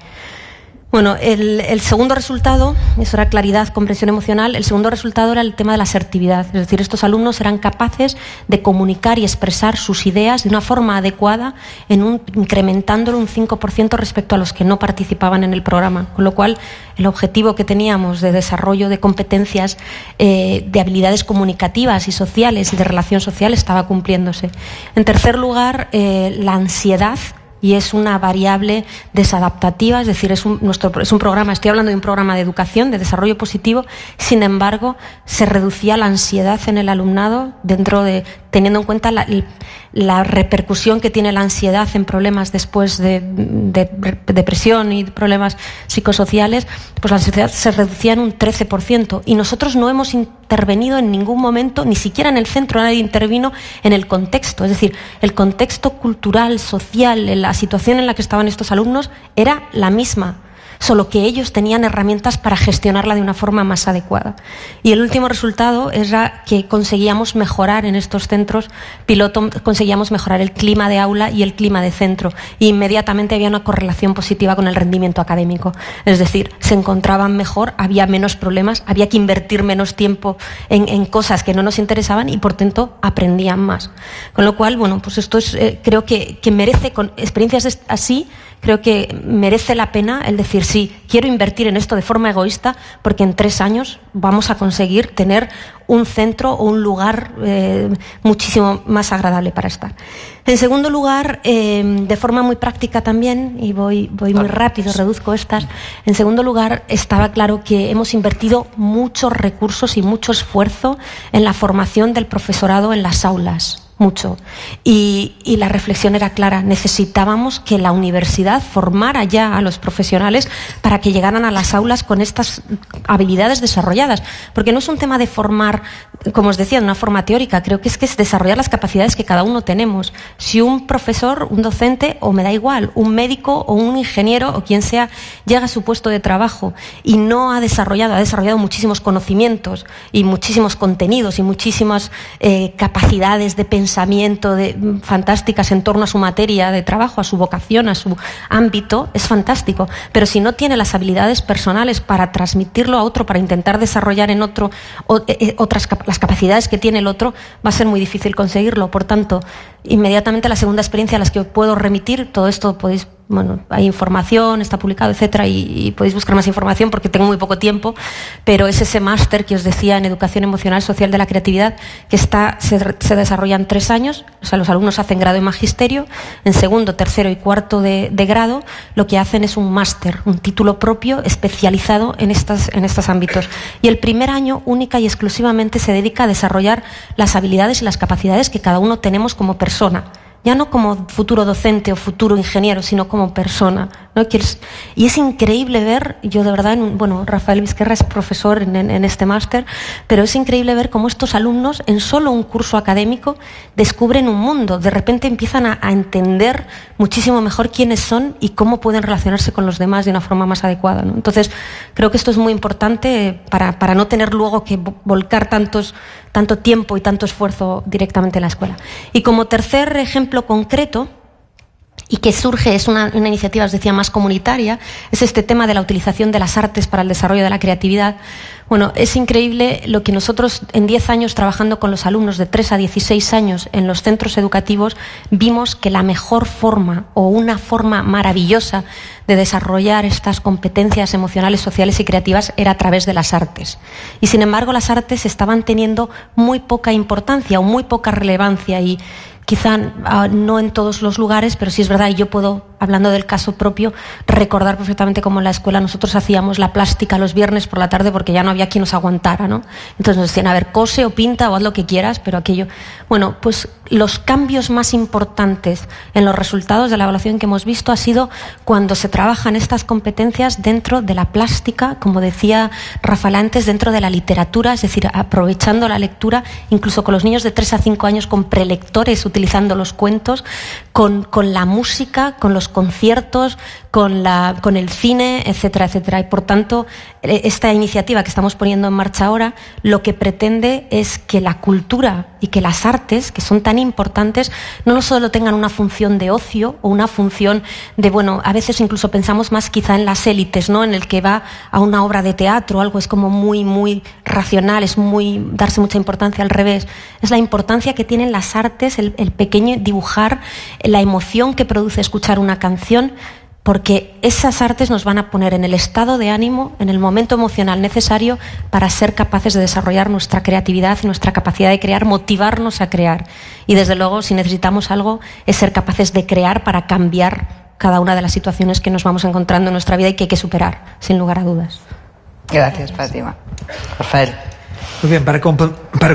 Bueno, el segundo resultado, eso era claridad, comprensión emocional, el segundo resultado era el tema de la asertividad. Es decir, estos alumnos eran capaces de comunicar y expresar sus ideas de una forma adecuada, incrementándolo un 5% respecto a los que no participaban en el programa. Con lo cual, el objetivo que teníamos de desarrollo de competencias, de habilidades comunicativas y sociales y de relación social estaba cumpliéndose. En tercer lugar, la ansiedad. Y es una variable desadaptativa, es decir, es un programa, estoy hablando de un programa de educación, de desarrollo positivo, sin embargo, se reducía la ansiedad en el alumnado teniendo en cuenta la repercusión que tiene la ansiedad en problemas después de depresión y problemas psicosociales, pues la ansiedad se reducía en un 13%. Y nosotros no hemos intervenido en ningún momento, ni siquiera en el centro, nadie intervino en el contexto. Es decir, el contexto cultural, social, la situación en la que estaban estos alumnos era la misma, solo que ellos tenían herramientas para gestionarla de una forma más adecuada. Y el último resultado era que conseguíamos mejorar en estos centros piloto, conseguíamos mejorar el clima de aula y el clima de centro. Y inmediatamente había una correlación positiva con el rendimiento académico. Es decir, se encontraban mejor, había menos problemas, había que invertir menos tiempo en cosas que no nos interesaban y, por tanto, aprendían más. Con lo cual, bueno, pues esto es, creo que merece, con experiencias así, creo que merece la pena el decir, sí, quiero invertir en esto de forma egoísta porque en 3 años vamos a conseguir tener un centro o un lugar muchísimo más agradable para estar. En segundo lugar, de forma muy práctica también, y voy muy rápido, reduzco estas, en segundo lugar estaba claro que hemos invertido muchos recursos y mucho esfuerzo en la formación del profesorado en las aulas. Mucho. Y la reflexión era clara. Necesitábamos que la universidad formara ya a los profesionales para que llegaran a las aulas con estas habilidades desarrolladas. Porque no es un tema de formar, como os decía, de una forma teórica. Creo que es desarrollar las capacidades que cada uno tenemos. Si un profesor, un docente, o me da igual, un médico o un ingeniero o quien sea, llega a su puesto de trabajo y no ha desarrollado muchísimos conocimientos y muchísimos contenidos y muchísimas capacidades de pensamiento fantásticas en torno a su materia de trabajo, a su vocación, a su ámbito, es fantástico. Pero si no tiene las habilidades personales para transmitirlo a otro, para intentar desarrollar en otro las capacidades que tiene el otro, va a ser muy difícil conseguirlo. Por tanto, inmediatamente la segunda experiencia a la que puedo remitir, todo esto podéis, bueno, hay información, está publicado, etcétera, y podéis buscar más información porque tengo muy poco tiempo, pero es ese máster que os decía en Educación Emocional Social de la Creatividad que se desarrolla en 3 años, o sea, los alumnos hacen grado y magisterio, en segundo, tercero y cuarto de grado, lo que hacen es un máster, un título propio especializado en estos ámbitos. Y el primer año única y exclusivamente se dedica a desarrollar las habilidades y las capacidades que cada uno tenemos como persona. Ya no como futuro docente o futuro ingeniero, sino como persona, ¿no? Y es increíble ver, yo de verdad, Rafael Vizquerra es profesor en este máster, pero es increíble ver cómo estos alumnos en solo un curso académico descubren un mundo, de repente empiezan a entender muchísimo mejor quiénes son y cómo pueden relacionarse con los demás de una forma más adecuada, ¿no? Entonces, creo que esto es muy importante para no tener luego que volcar tanto tiempo y tanto esfuerzo directamente en la escuela. Y como tercer ejemplo concreto, y que surge, es una iniciativa, os decía, más comunitaria, es este tema de la utilización de las artes para el desarrollo de la creatividad. Bueno, es increíble lo que nosotros en 10 años trabajando con los alumnos de 3 a 16 años en los centros educativos vimos que la mejor forma o una forma maravillosa de desarrollar estas competencias emocionales, sociales y creativas era a través de las artes. Y sin embargo las artes estaban teniendo muy poca importancia o muy poca relevancia y quizá no en todos los lugares, pero sí es verdad, y yo puedo hablando del caso propio, recordar perfectamente cómo en la escuela nosotros hacíamos la plástica los viernes por la tarde porque ya no había quien nos aguantara, ¿no? Entonces nos decían, a ver, cose o pinta o haz lo que quieras, pero aquello... Bueno, pues los cambios más importantes en los resultados de la evaluación que hemos visto ha sido cuando se trabajan estas competencias dentro de la plástica, como decía Rafael antes, dentro de la literatura, es decir, aprovechando la lectura, incluso con los niños de 3 a 5 años con prelectores, utilizando los cuentos, con la música, con los conciertos, con el cine, etcétera, etcétera. Y por tanto, esta iniciativa que estamos poniendo en marcha ahora, lo que pretende es que la cultura y que las artes, que son tan importantes, no solo tengan una función de ocio o una función de, bueno, a veces incluso pensamos más quizá en las élites, ¿no? En el que va a una obra de teatro, algo es como muy racional, es muy darse mucha importancia. Al revés, es la importancia que tienen las artes, el pequeño dibujar, la emoción que produce escuchar una canción, porque esas artes nos van a poner en el estado de ánimo, en el momento emocional necesario para ser capaces de desarrollar nuestra creatividad y nuestra capacidad de crear, motivarnos a crear. Y desde luego, si necesitamos algo, es ser capaces de crear para cambiar cada una de las situaciones que nos vamos encontrando en nuestra vida y que hay que superar, sin lugar a dudas. Gracias, Fátima. Rafael. Muy bien, para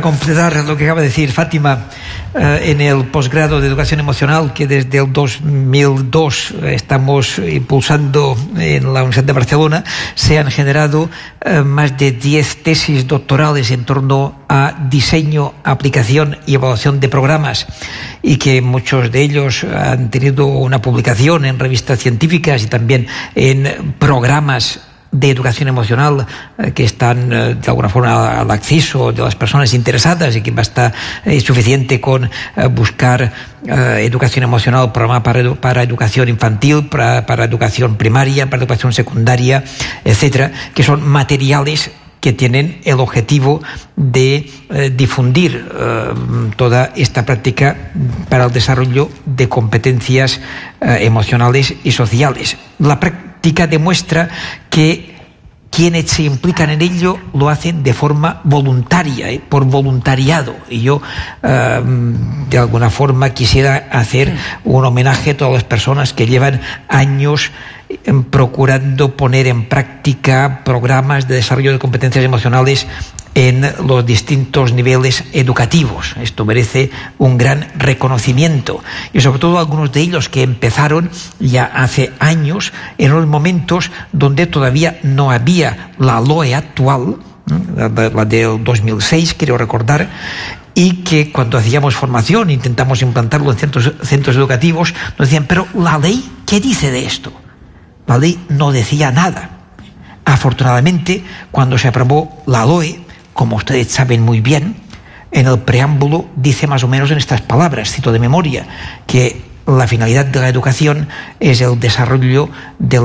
completar lo que acaba de decir Fátima, en el posgrado de educación emocional que desde el 2002 estamos impulsando en la Universidad de Barcelona, se han generado más de 10 tesis doctorales en torno a diseño, aplicación y evaluación de programas, y que muchos de ellos han tenido una publicación en revistas científicas y también en programas de educación emocional que están de alguna forma al acceso de las personas interesadas, y que basta suficiente con buscar educación emocional, programa para educación infantil, para educación primaria, para educación secundaria, etcétera, que son materiales que tienen el objetivo de difundir toda esta práctica para el desarrollo de competencias emocionales y sociales. La práctica demuestra que quienes se implican en ello lo hacen de forma voluntaria, por voluntariado. Y yo, de alguna forma, quisiera hacer un homenaje a todas las personas que llevan años procurando poner en práctica programas de desarrollo de competencias emocionales en los distintos niveles educativos. Esto merece un gran reconocimiento, y sobre todo algunos de ellos que empezaron ya hace años, en unos momentos donde todavía no había la LOE actual, la del 2006, quiero recordar, y que cuando hacíamos formación, intentamos implantarlo en centros educativos, nos decían, pero la ley, ¿qué dice de esto? La ley no decía nada. Afortunadamente, cuando se aprobó la LOE, como ustedes saben muy bien, en el preámbulo dice más o menos en estas palabras, cito de memoria, que la finalidad de la educación es el desarrollo de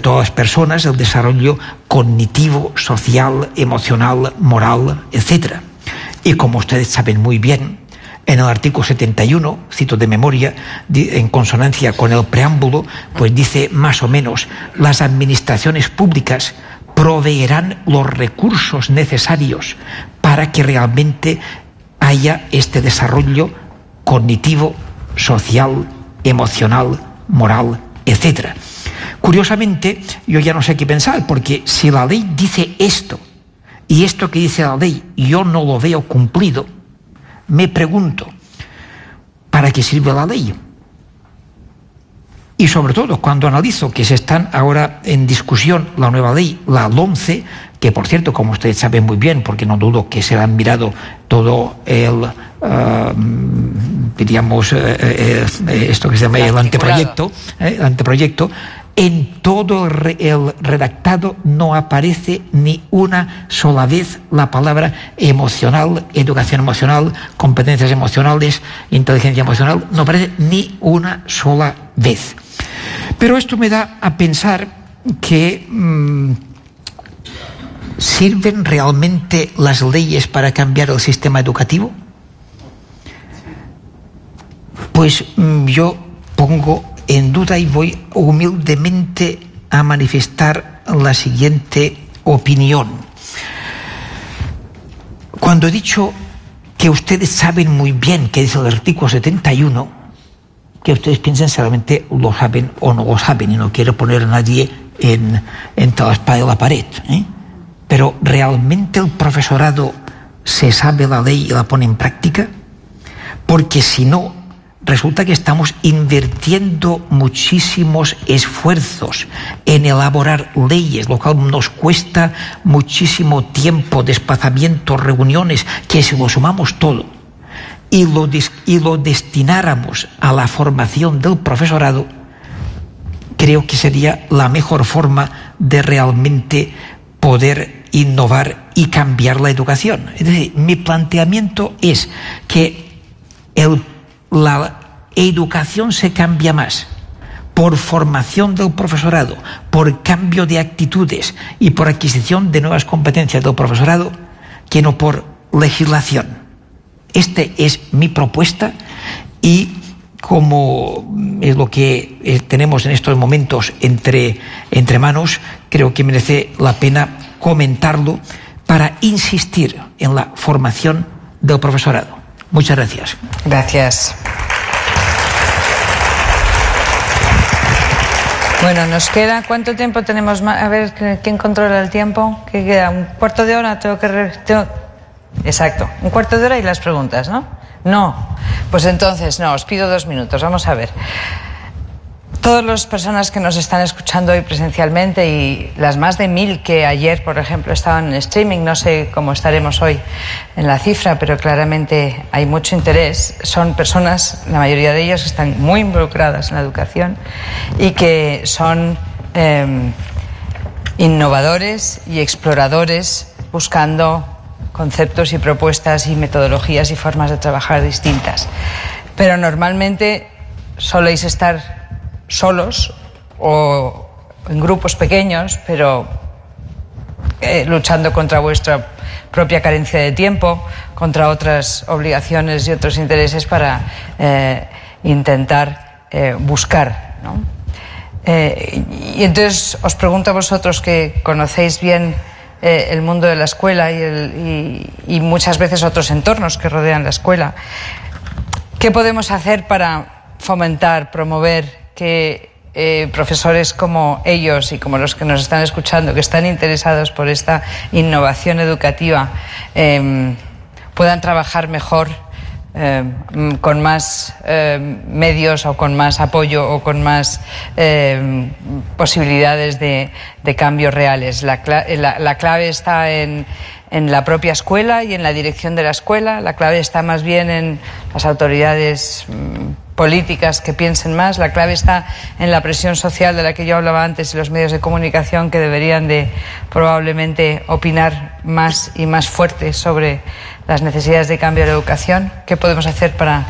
todas las personas, el desarrollo cognitivo, social, emocional, moral, etc. Y como ustedes saben muy bien, en el artículo 71, cito de memoria, en consonancia con el preámbulo, pues dice más o menos: las administraciones públicas proveerán los recursos necesarios para que realmente haya este desarrollo cognitivo, social, emocional, moral, etc. Curiosamente, yo ya no sé qué pensar, porque si la ley dice esto, y esto que dice la ley yo no lo veo cumplido, me pregunto, ¿para qué sirve la ley? Y sobre todo cuando analizo que se están ahora en discusión la nueva ley, la LOMCE, que por cierto, como ustedes saben muy bien, porque no dudo que se han mirado todo el, esto que se llama el anteproyecto, en todo el redactado no aparece ni una sola vez la palabra emocional, educación emocional, competencias emocionales, inteligencia emocional, no aparece ni una sola vez. Pero esto me da a pensar que ¿sirven realmente las leyes para cambiar el sistema educativo? Pues yo pongo en duda y voy humildemente a manifestar la siguiente opinión. Cuando he dicho que ustedes saben muy bien qué dice el artículo 71, que ustedes piensen si realmente lo saben o no lo saben, y no quiero poner a nadie entre la espada y la pared, ¿eh? Pero ¿realmente el profesorado se sabe la ley y la pone en práctica? Porque si no, resulta que estamos invirtiendo muchísimos esfuerzos en elaborar leyes, lo cual nos cuesta muchísimo tiempo, desplazamientos, reuniones, que si lo sumamos todo y lo destináramos a la formación del profesorado, creo que sería la mejor forma de realmente poder innovar y cambiar la educación. Es decir, mi planteamiento es que la educación se cambia más por formación del profesorado, por cambio de actitudes y por adquisición de nuevas competencias del profesorado, que no por legislación. Esta es mi propuesta, y como es lo que tenemos en estos momentos entre manos, creo que merece la pena comentarlo para insistir en la formación del profesorado. Muchas gracias. Gracias. Bueno, nos queda... ¿Cuánto tiempo tenemos más? A ver, ¿quién controla el tiempo? ¿Qué queda? ¿Un cuarto de hora? Exacto, un cuarto de hora y las preguntas, ¿no? No, pues entonces no, os pido 2 minutos. Vamos a ver. Todas las personas que nos están escuchando hoy presencialmente, y las más de 1000 que ayer, por ejemplo, estaban en streaming, no sé cómo estaremos hoy en la cifra, pero claramente hay mucho interés. Son personas, la mayoría de ellas, que están muy involucradas en la educación y que son innovadores y exploradores, buscando conceptos y propuestas y metodologías y formas de trabajar distintas. Pero normalmente soléis estar solos o en grupos pequeños, pero luchando contra vuestra propia carencia de tiempo, contra otras obligaciones y otros intereses para intentar buscar, ¿no? Y entonces os pregunto a vosotros, que conocéis bien el mundo de la escuela y muchas veces otros entornos que rodean la escuela, ¿qué podemos hacer para fomentar, promover que profesores como ellos y como los que nos están escuchando, que están interesados por esta innovación educativa, puedan trabajar mejor, con más medios o con más apoyo o con más posibilidades de cambios reales? La clave está en la propia escuela y en la dirección de la escuela. La clave está más bien en las autoridades políticas que piensen más. La clave está en la presión social de la que yo hablaba antes, y los medios de comunicación, que deberían de probablemente opinar más y más fuerte sobre las necesidades de cambio de la educación. ¿Qué podemos hacer para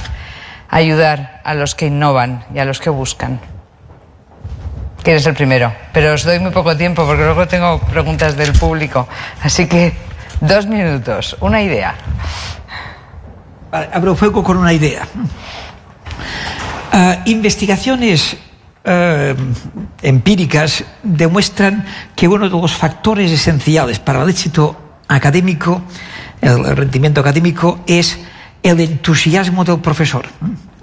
ayudar a los que innovan y a los que buscan? ¿Quién es el primero? Pero os doy muy poco tiempo porque luego tengo preguntas del público. Así que 2 minutos, una idea. Vale, abro fuego con una idea. Investigaciones empíricas demuestran que uno de los factores esenciales para el éxito académico, el rendimiento académico, es el entusiasmo del profesor.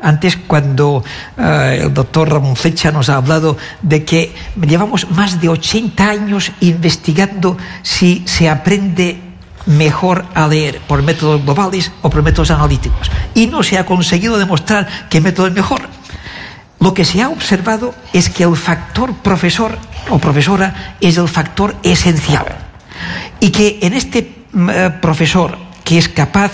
Antes, cuando el doctor Ramón Flecha nos ha hablado de que llevamos más de 80 años investigando si se aprende mejor a leer por métodos globales o por métodos analíticos, y no se ha conseguido demostrar qué método es mejor. Lo que se ha observado es que el factor profesor o profesora es el factor esencial, y que en este profesor, que es capaz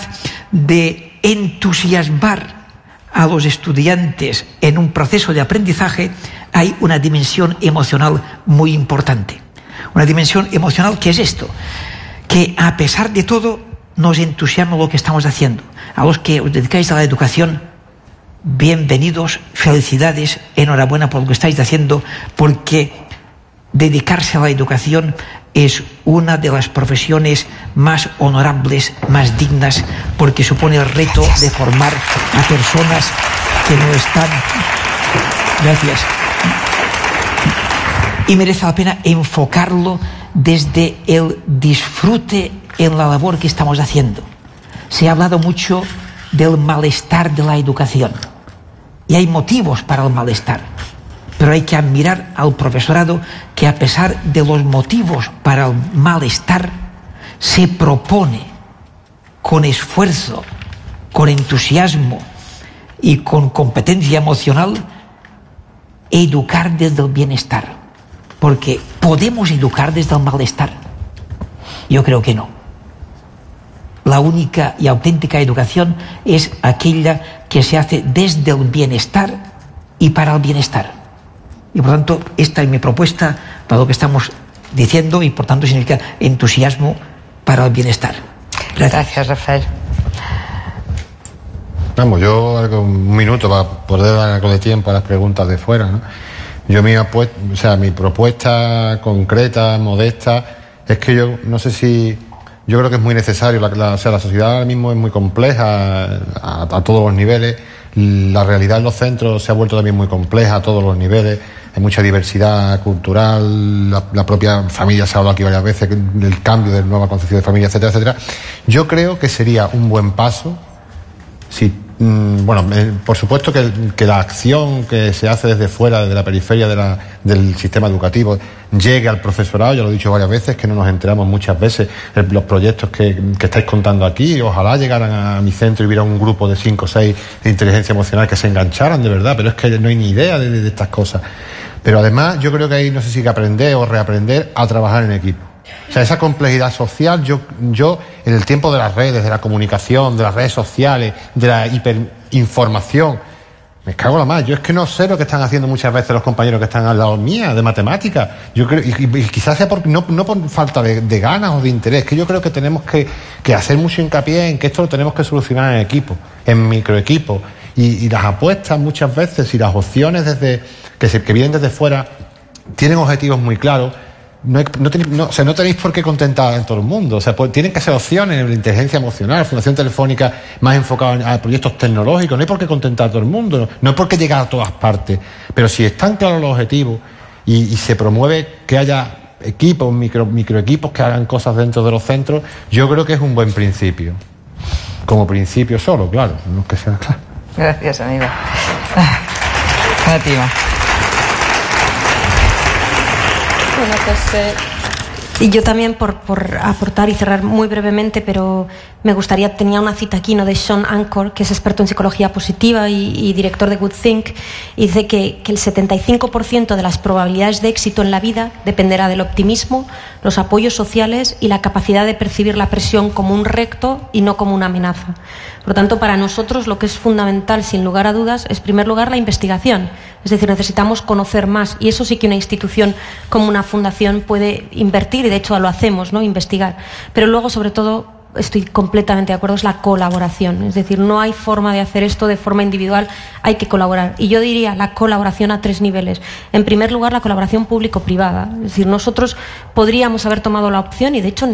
de entusiasmar a los estudiantes en un proceso de aprendizaje, hay una dimensión emocional muy importante. Una dimensión emocional que es esto, que a pesar de todo nos entusiasma lo que estamos haciendo. A los que os dedicáis a la educación, bienvenidos, felicidades, enhorabuena por lo que estáis haciendo, porque dedicarse a la educación es una de las profesiones más honorables, más dignas, porque supone el reto de formar a personas que no están... Gracias. Y merece la pena enfocarlo desde el disfrute en la labor que estamos haciendo. Se ha hablado mucho del malestar de la educación. y hay motivos para el malestar. Pero hay que admirar al profesorado que, a pesar de los motivos para el malestar, se propone con esfuerzo, con entusiasmo y con competencia emocional educar desde el bienestar. Porque ¿podemos educar desde el malestar? Yo creo que no. La única y auténtica educación es aquella que se hace desde el bienestar y para el bienestar. Y por tanto, esta es mi propuesta para lo que estamos diciendo y por tanto significa entusiasmo para el bienestar. Gracias, Rafael. Vamos, yo un minuto para poder dar algo de tiempo a las preguntas de fuera, ¿no? Mi propuesta concreta, modesta, es que yo no sé si... Yo creo que es muy necesario, la sociedad ahora mismo es muy compleja a todos los niveles, la realidad en los centros se ha vuelto también muy compleja a todos los niveles, hay mucha diversidad cultural, la propia familia se ha hablado aquí varias veces del cambio de nueva concepción de familia, etcétera, etcétera. Yo creo que sería un buen paso si... por supuesto que la acción que se hace desde fuera, desde la periferia del sistema educativo, llegue al profesorado. Ya lo he dicho varias veces, que no nos enteramos muchas veces los proyectos que estáis contando aquí. Ojalá llegaran a mi centro y hubiera un grupo de 5 o 6 de inteligencia emocional que se engancharan de verdad, pero es que no hay ni idea de estas cosas. Pero además yo creo que hay, no sé si que aprender o reaprender a trabajar en equipo. O sea, esa complejidad social, yo en el tiempo de las redes, de la comunicación, de las redes sociales, de la hiperinformación, me cago en la más. Yo es que no sé lo que están haciendo muchas veces los compañeros que están al lado mía, de matemáticas. Yo creo, y quizás sea no por falta de ganas o de interés, que yo creo que tenemos que hacer mucho hincapié en que esto lo tenemos que solucionar en equipo, en microequipos. Y las apuestas muchas veces y las opciones que vienen desde fuera tienen objetivos muy claros. No tenéis por qué contentar a todo el mundo. O sea, tienen que ser opciones en la inteligencia emocional, Fundación Telefónica más enfocada a proyectos tecnológicos. No hay por qué contentar a todo el mundo, no hay por qué llegar a todas partes. Pero si están claros los objetivos y se promueve que haya equipos, microequipos que hagan cosas dentro de los centros, yo creo que es un buen principio. Como principio solo, claro, no es que sea claro. Gracias, amiga. Fátima. Bueno, pues y yo también por aportar y cerrar muy brevemente, pero me gustaría, tenía una cita aquí, ¿no?, de Sean Anchor, que es experto en psicología positiva y director de Good Think, y dice que el 75% de las probabilidades de éxito en la vida dependerá del optimismo, los apoyos sociales y la capacidad de percibir la presión como un reto y no como una amenaza. Por lo tanto, para nosotros lo que es fundamental, sin lugar a dudas, es en primer lugar la investigación. Es decir, necesitamos conocer más, y eso sí que una institución como una fundación puede invertir, y de hecho lo hacemos, ¿no?, investigar. Pero luego, sobre todo, estoy completamente de acuerdo, es la colaboración. Es decir, no hay forma de hacer esto de forma individual, hay que colaborar. Y yo diría la colaboración a 3 niveles. En primer lugar, la colaboración público-privada. Es decir, nosotros podríamos haber tomado la opción, y de hecho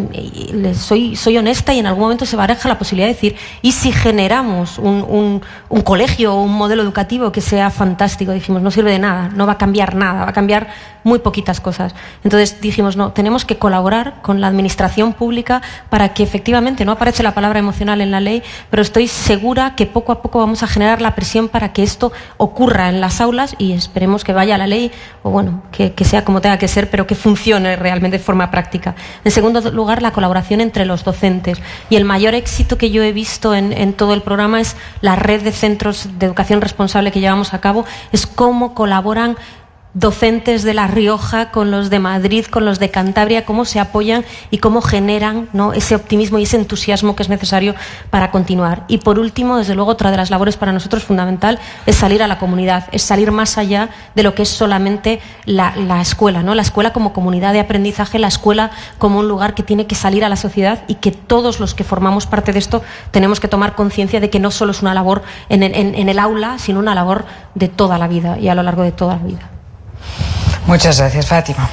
soy honesta, y en algún momento se baraja la posibilidad de decir, ¿y si generamos un colegio o un modelo educativo que sea fantástico? Dijimos, no sirve de nada, no va a cambiar nada, va a cambiar muy poquitas cosas. Entonces dijimos, no, tenemos que colaborar con la administración pública para que efectivamente, no aparece la palabra emocional en la ley, pero estoy segura que poco a poco vamos a generar la presión para que esto ocurra en las aulas, y esperemos que vaya la ley, o bueno, que sea como tenga que ser, pero que funcione realmente de forma práctica. En segundo lugar, la colaboración entre los docentes, y el mayor éxito que yo he visto en todo el programa es la red de centros de educación responsable que llevamos a cabo, es cómo colaboran docentes de La Rioja con los de Madrid, con los de Cantabria, cómo se apoyan y cómo generan, ¿no?, ese optimismo y ese entusiasmo que es necesario para continuar. Y por último, desde luego, otra de las labores para nosotros fundamental es salir a la comunidad, es salir más allá de lo que es solamente la escuela, ¿no?, la escuela como comunidad de aprendizaje, la escuela como un lugar que tiene que salir a la sociedad, y que todos los que formamos parte de esto tenemos que tomar conciencia de que no solo es una labor en el aula, sino una labor de toda la vida y a lo largo de toda la vida. Muchas gracias, Fátima.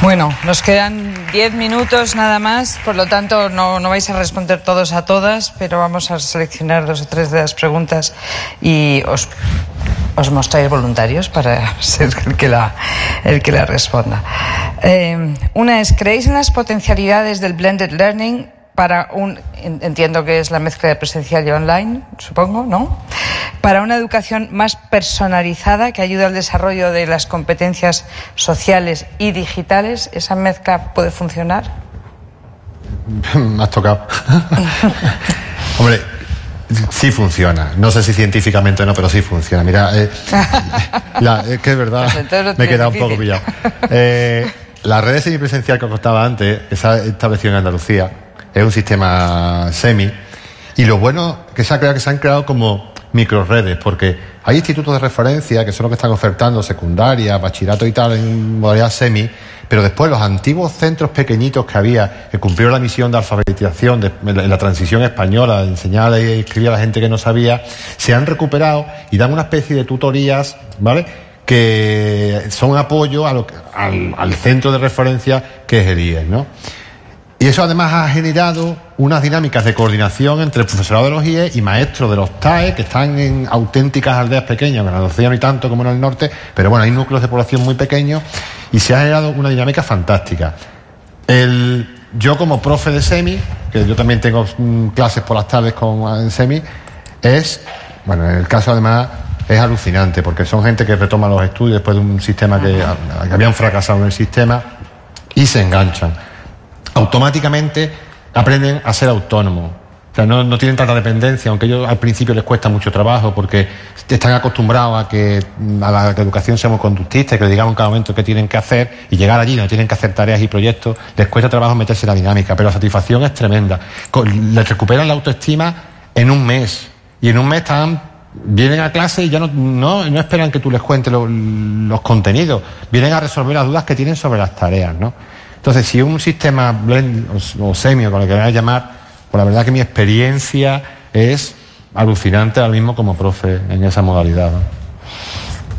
Bueno, nos quedan 10 minutos nada más, por lo tanto no vais a responder todos a todas, pero vamos a seleccionar 2 o 3 de las preguntas y os mostráis voluntarios para ser el que la responda. Una es, ¿creéis en las potencialidades del blended learning para entiendo que es la mezcla de presencial y online, supongo, ¿no?, para una educación más personalizada que ayude al desarrollo de las competencias sociales y digitales, ¿esa mezcla puede funcionar? Me has tocado. Hombre, sí funciona. No sé si científicamente o no, pero sí funciona. Mira, es que es verdad, pues me he quedado un poco pillado. La red semipresencial que os contaba antes, que se ha establecido en Andalucía, es un sistema semi. Y lo bueno que se ha creado, que se han creado como microredes, porque hay institutos de referencia que son los que están ofertando secundaria, bachillerato y tal en modalidad semi, pero después los antiguos centros pequeñitos que había, que cumplieron la misión de alfabetización en la transición española, de enseñar a escribir a la gente que no sabía, se han recuperado y dan una especie de tutorías, ¿vale?, que son apoyo al centro de referencia que es el IES, ¿no? Y eso además ha generado unas dinámicas de coordinación entre el profesorado de los IES y maestros de los TAE, que están en auténticas aldeas pequeñas, en Andalucía no hay tanto como en el norte, pero bueno, hay núcleos de población muy pequeños y se ha generado una dinámica fantástica. Yo como profe de semi, que yo también tengo clases por las tardes en semi, en el caso además es alucinante, porque son gente que retoma los estudios después de un sistema que habían fracasado en el sistema y se enganchan. Automáticamente aprenden a ser autónomos. O sea, no tienen tanta dependencia, aunque ellos al principio les cuesta mucho trabajo porque están acostumbrados a la educación seamos conductistas, que les digamos en cada momento qué tienen que hacer, y llegar allí no tienen que hacer tareas y proyectos, les cuesta trabajo meterse en la dinámica, pero la satisfacción es tremenda. Les recuperan la autoestima en un mes, y en un mes vienen a clase y ya no esperan que tú les cuentes los contenidos, vienen a resolver las dudas que tienen sobre las tareas, ¿no? Entonces, si un sistema blend o semi, o con lo que queráis llamar, pues la verdad que mi experiencia es alucinante ahora mismo como profe en esa modalidad, ¿no?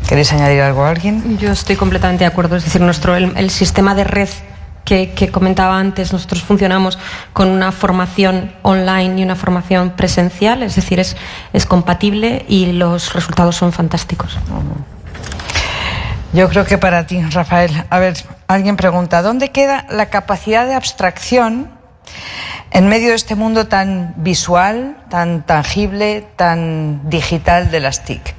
¿Queréis añadir algo a alguien? Yo estoy completamente de acuerdo. Es decir, el sistema de red que comentaba antes, nosotros funcionamos con una formación online y una formación presencial, es decir, es compatible y los resultados son fantásticos. Yo creo que para ti, Rafael, a ver, alguien pregunta, ¿dónde queda la capacidad de abstracción en medio de este mundo tan visual, tan tangible, tan digital de las TIC?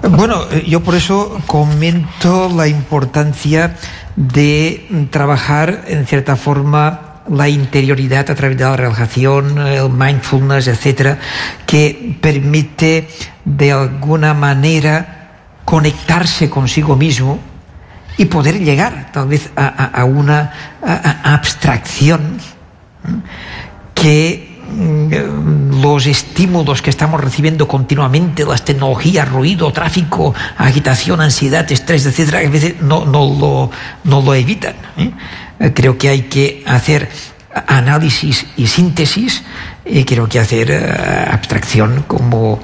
Bueno, yo por eso comento la importancia de trabajar, en cierta forma, la interioridad a través de la relajación, el mindfulness, etcétera, que permite de alguna manera conectarse consigo mismo y poder llegar tal vez a una abstracción que los estímulos que estamos recibiendo continuamente, las tecnologías, ruido, tráfico, agitación, ansiedad, estrés, etcétera, a veces no lo evitan, ¿eh? Creo que hay que hacer análisis y síntesis, y creo que hacer abstracción como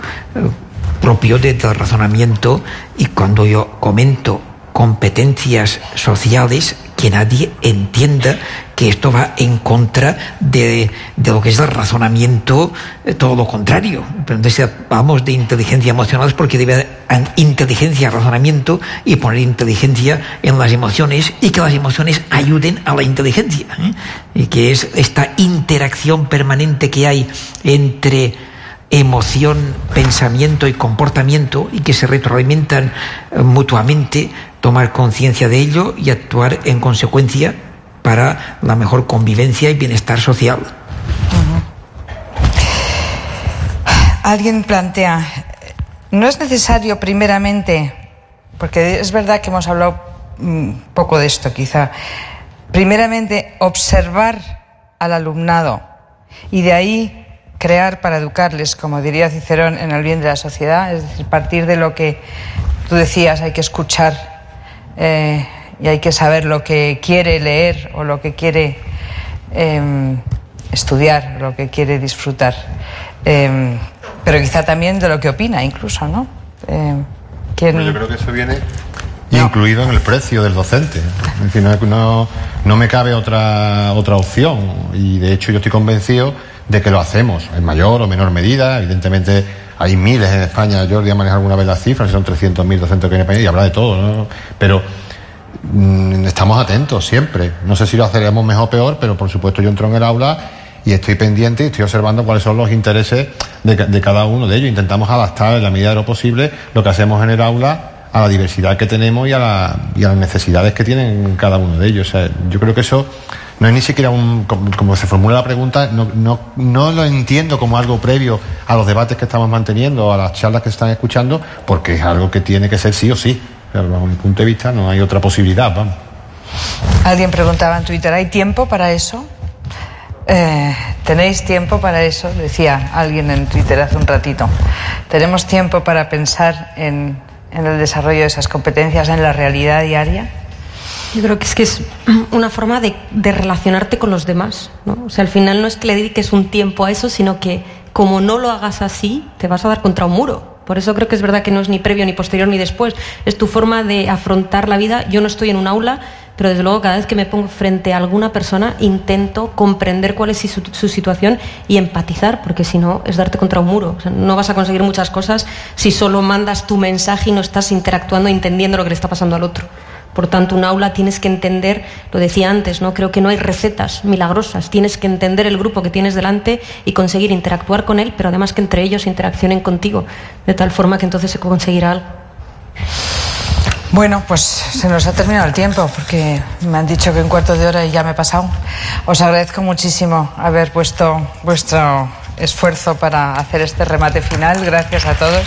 propio del razonamiento, y cuando yo comento competencias sociales, que nadie entienda que esto va en contra de lo que es el razonamiento, todo lo contrario. Pero entonces hablamos de inteligencia emocional es porque debe haber inteligencia, razonamiento, y poner inteligencia en las emociones, y que las emociones ayuden a la inteligencia, ¿eh? Y que es esta interacción permanente que hay entre emoción, pensamiento y comportamiento, y que se retroalimentan mutuamente, tomar conciencia de ello y actuar en consecuencia para la mejor convivencia y bienestar social. Alguien plantea, ¿no es necesario primeramente, porque es verdad que hemos hablado poco de esto quizá, primeramente observar al alumnado y de ahí crear para educarles, como diría Cicerón, en el bien de la sociedad? Es decir, partir de lo que tú decías, hay que escuchar y hay que saber lo que quiere leer o lo que quiere estudiar, lo que quiere disfrutar, pero quizá también de lo que opina incluso, ¿no? Yo creo que eso viene incluido en el precio del docente. En fin, no me cabe otra opción, y de hecho yo estoy convencido de que lo hacemos en mayor o menor medida. Evidentemente hay miles en España. Jordi ha manejado alguna vez las cifras, son 300.000 docentes que hay en España, y habla de todo, ¿no? Pero estamos atentos siempre. No sé si lo haceremos mejor o peor, pero por supuesto yo entro en el aula y estoy pendiente y estoy observando cuáles son los intereses de cada uno de ellos. Intentamos adaptar en la medida de lo posible lo que hacemos en el aula a la diversidad que tenemos y a las necesidades que tienen cada uno de ellos. O sea, yo creo que eso no es ni siquiera como se formula la pregunta, no lo entiendo como algo previo a los debates que estamos manteniendo, a las charlas que se están escuchando, porque es algo que tiene que ser sí o sí. Pero bajo mi punto de vista no hay otra posibilidad, vamos. Alguien preguntaba en Twitter, ¿hay tiempo para eso? ¿Tenéis tiempo para eso? Decía alguien en Twitter hace un ratito. ¿Tenemos tiempo para pensar en el desarrollo de esas competencias en la realidad diaria? Yo creo que es una forma de relacionarte con los demás, ¿no? O sea, al final no es que le dediques un tiempo a eso, sino que como no lo hagas así, te vas a dar contra un muro. Por eso creo que es verdad que no es ni previo, ni posterior, ni después. Es tu forma de afrontar la vida. Yo no estoy en un aula, pero desde luego cada vez que me pongo frente a alguna persona intento comprender cuál es su situación y empatizar, porque si no es darte contra un muro. O sea, no vas a conseguir muchas cosas si solo mandas tu mensaje y no estás interactuando, entendiendo lo que le está pasando al otro. Por tanto, un aula tienes que entender, lo decía antes, ¿no? Creo que no hay recetas milagrosas. Tienes que entender el grupo que tienes delante y conseguir interactuar con él, pero además que entre ellos interaccionen contigo, de tal forma que entonces se conseguirá algo. Bueno, pues se nos ha terminado el tiempo, porque me han dicho que un cuarto de hora y ya me he pasado. Os agradezco muchísimo haber puesto vuestro esfuerzo para hacer este remate final. Gracias a todos.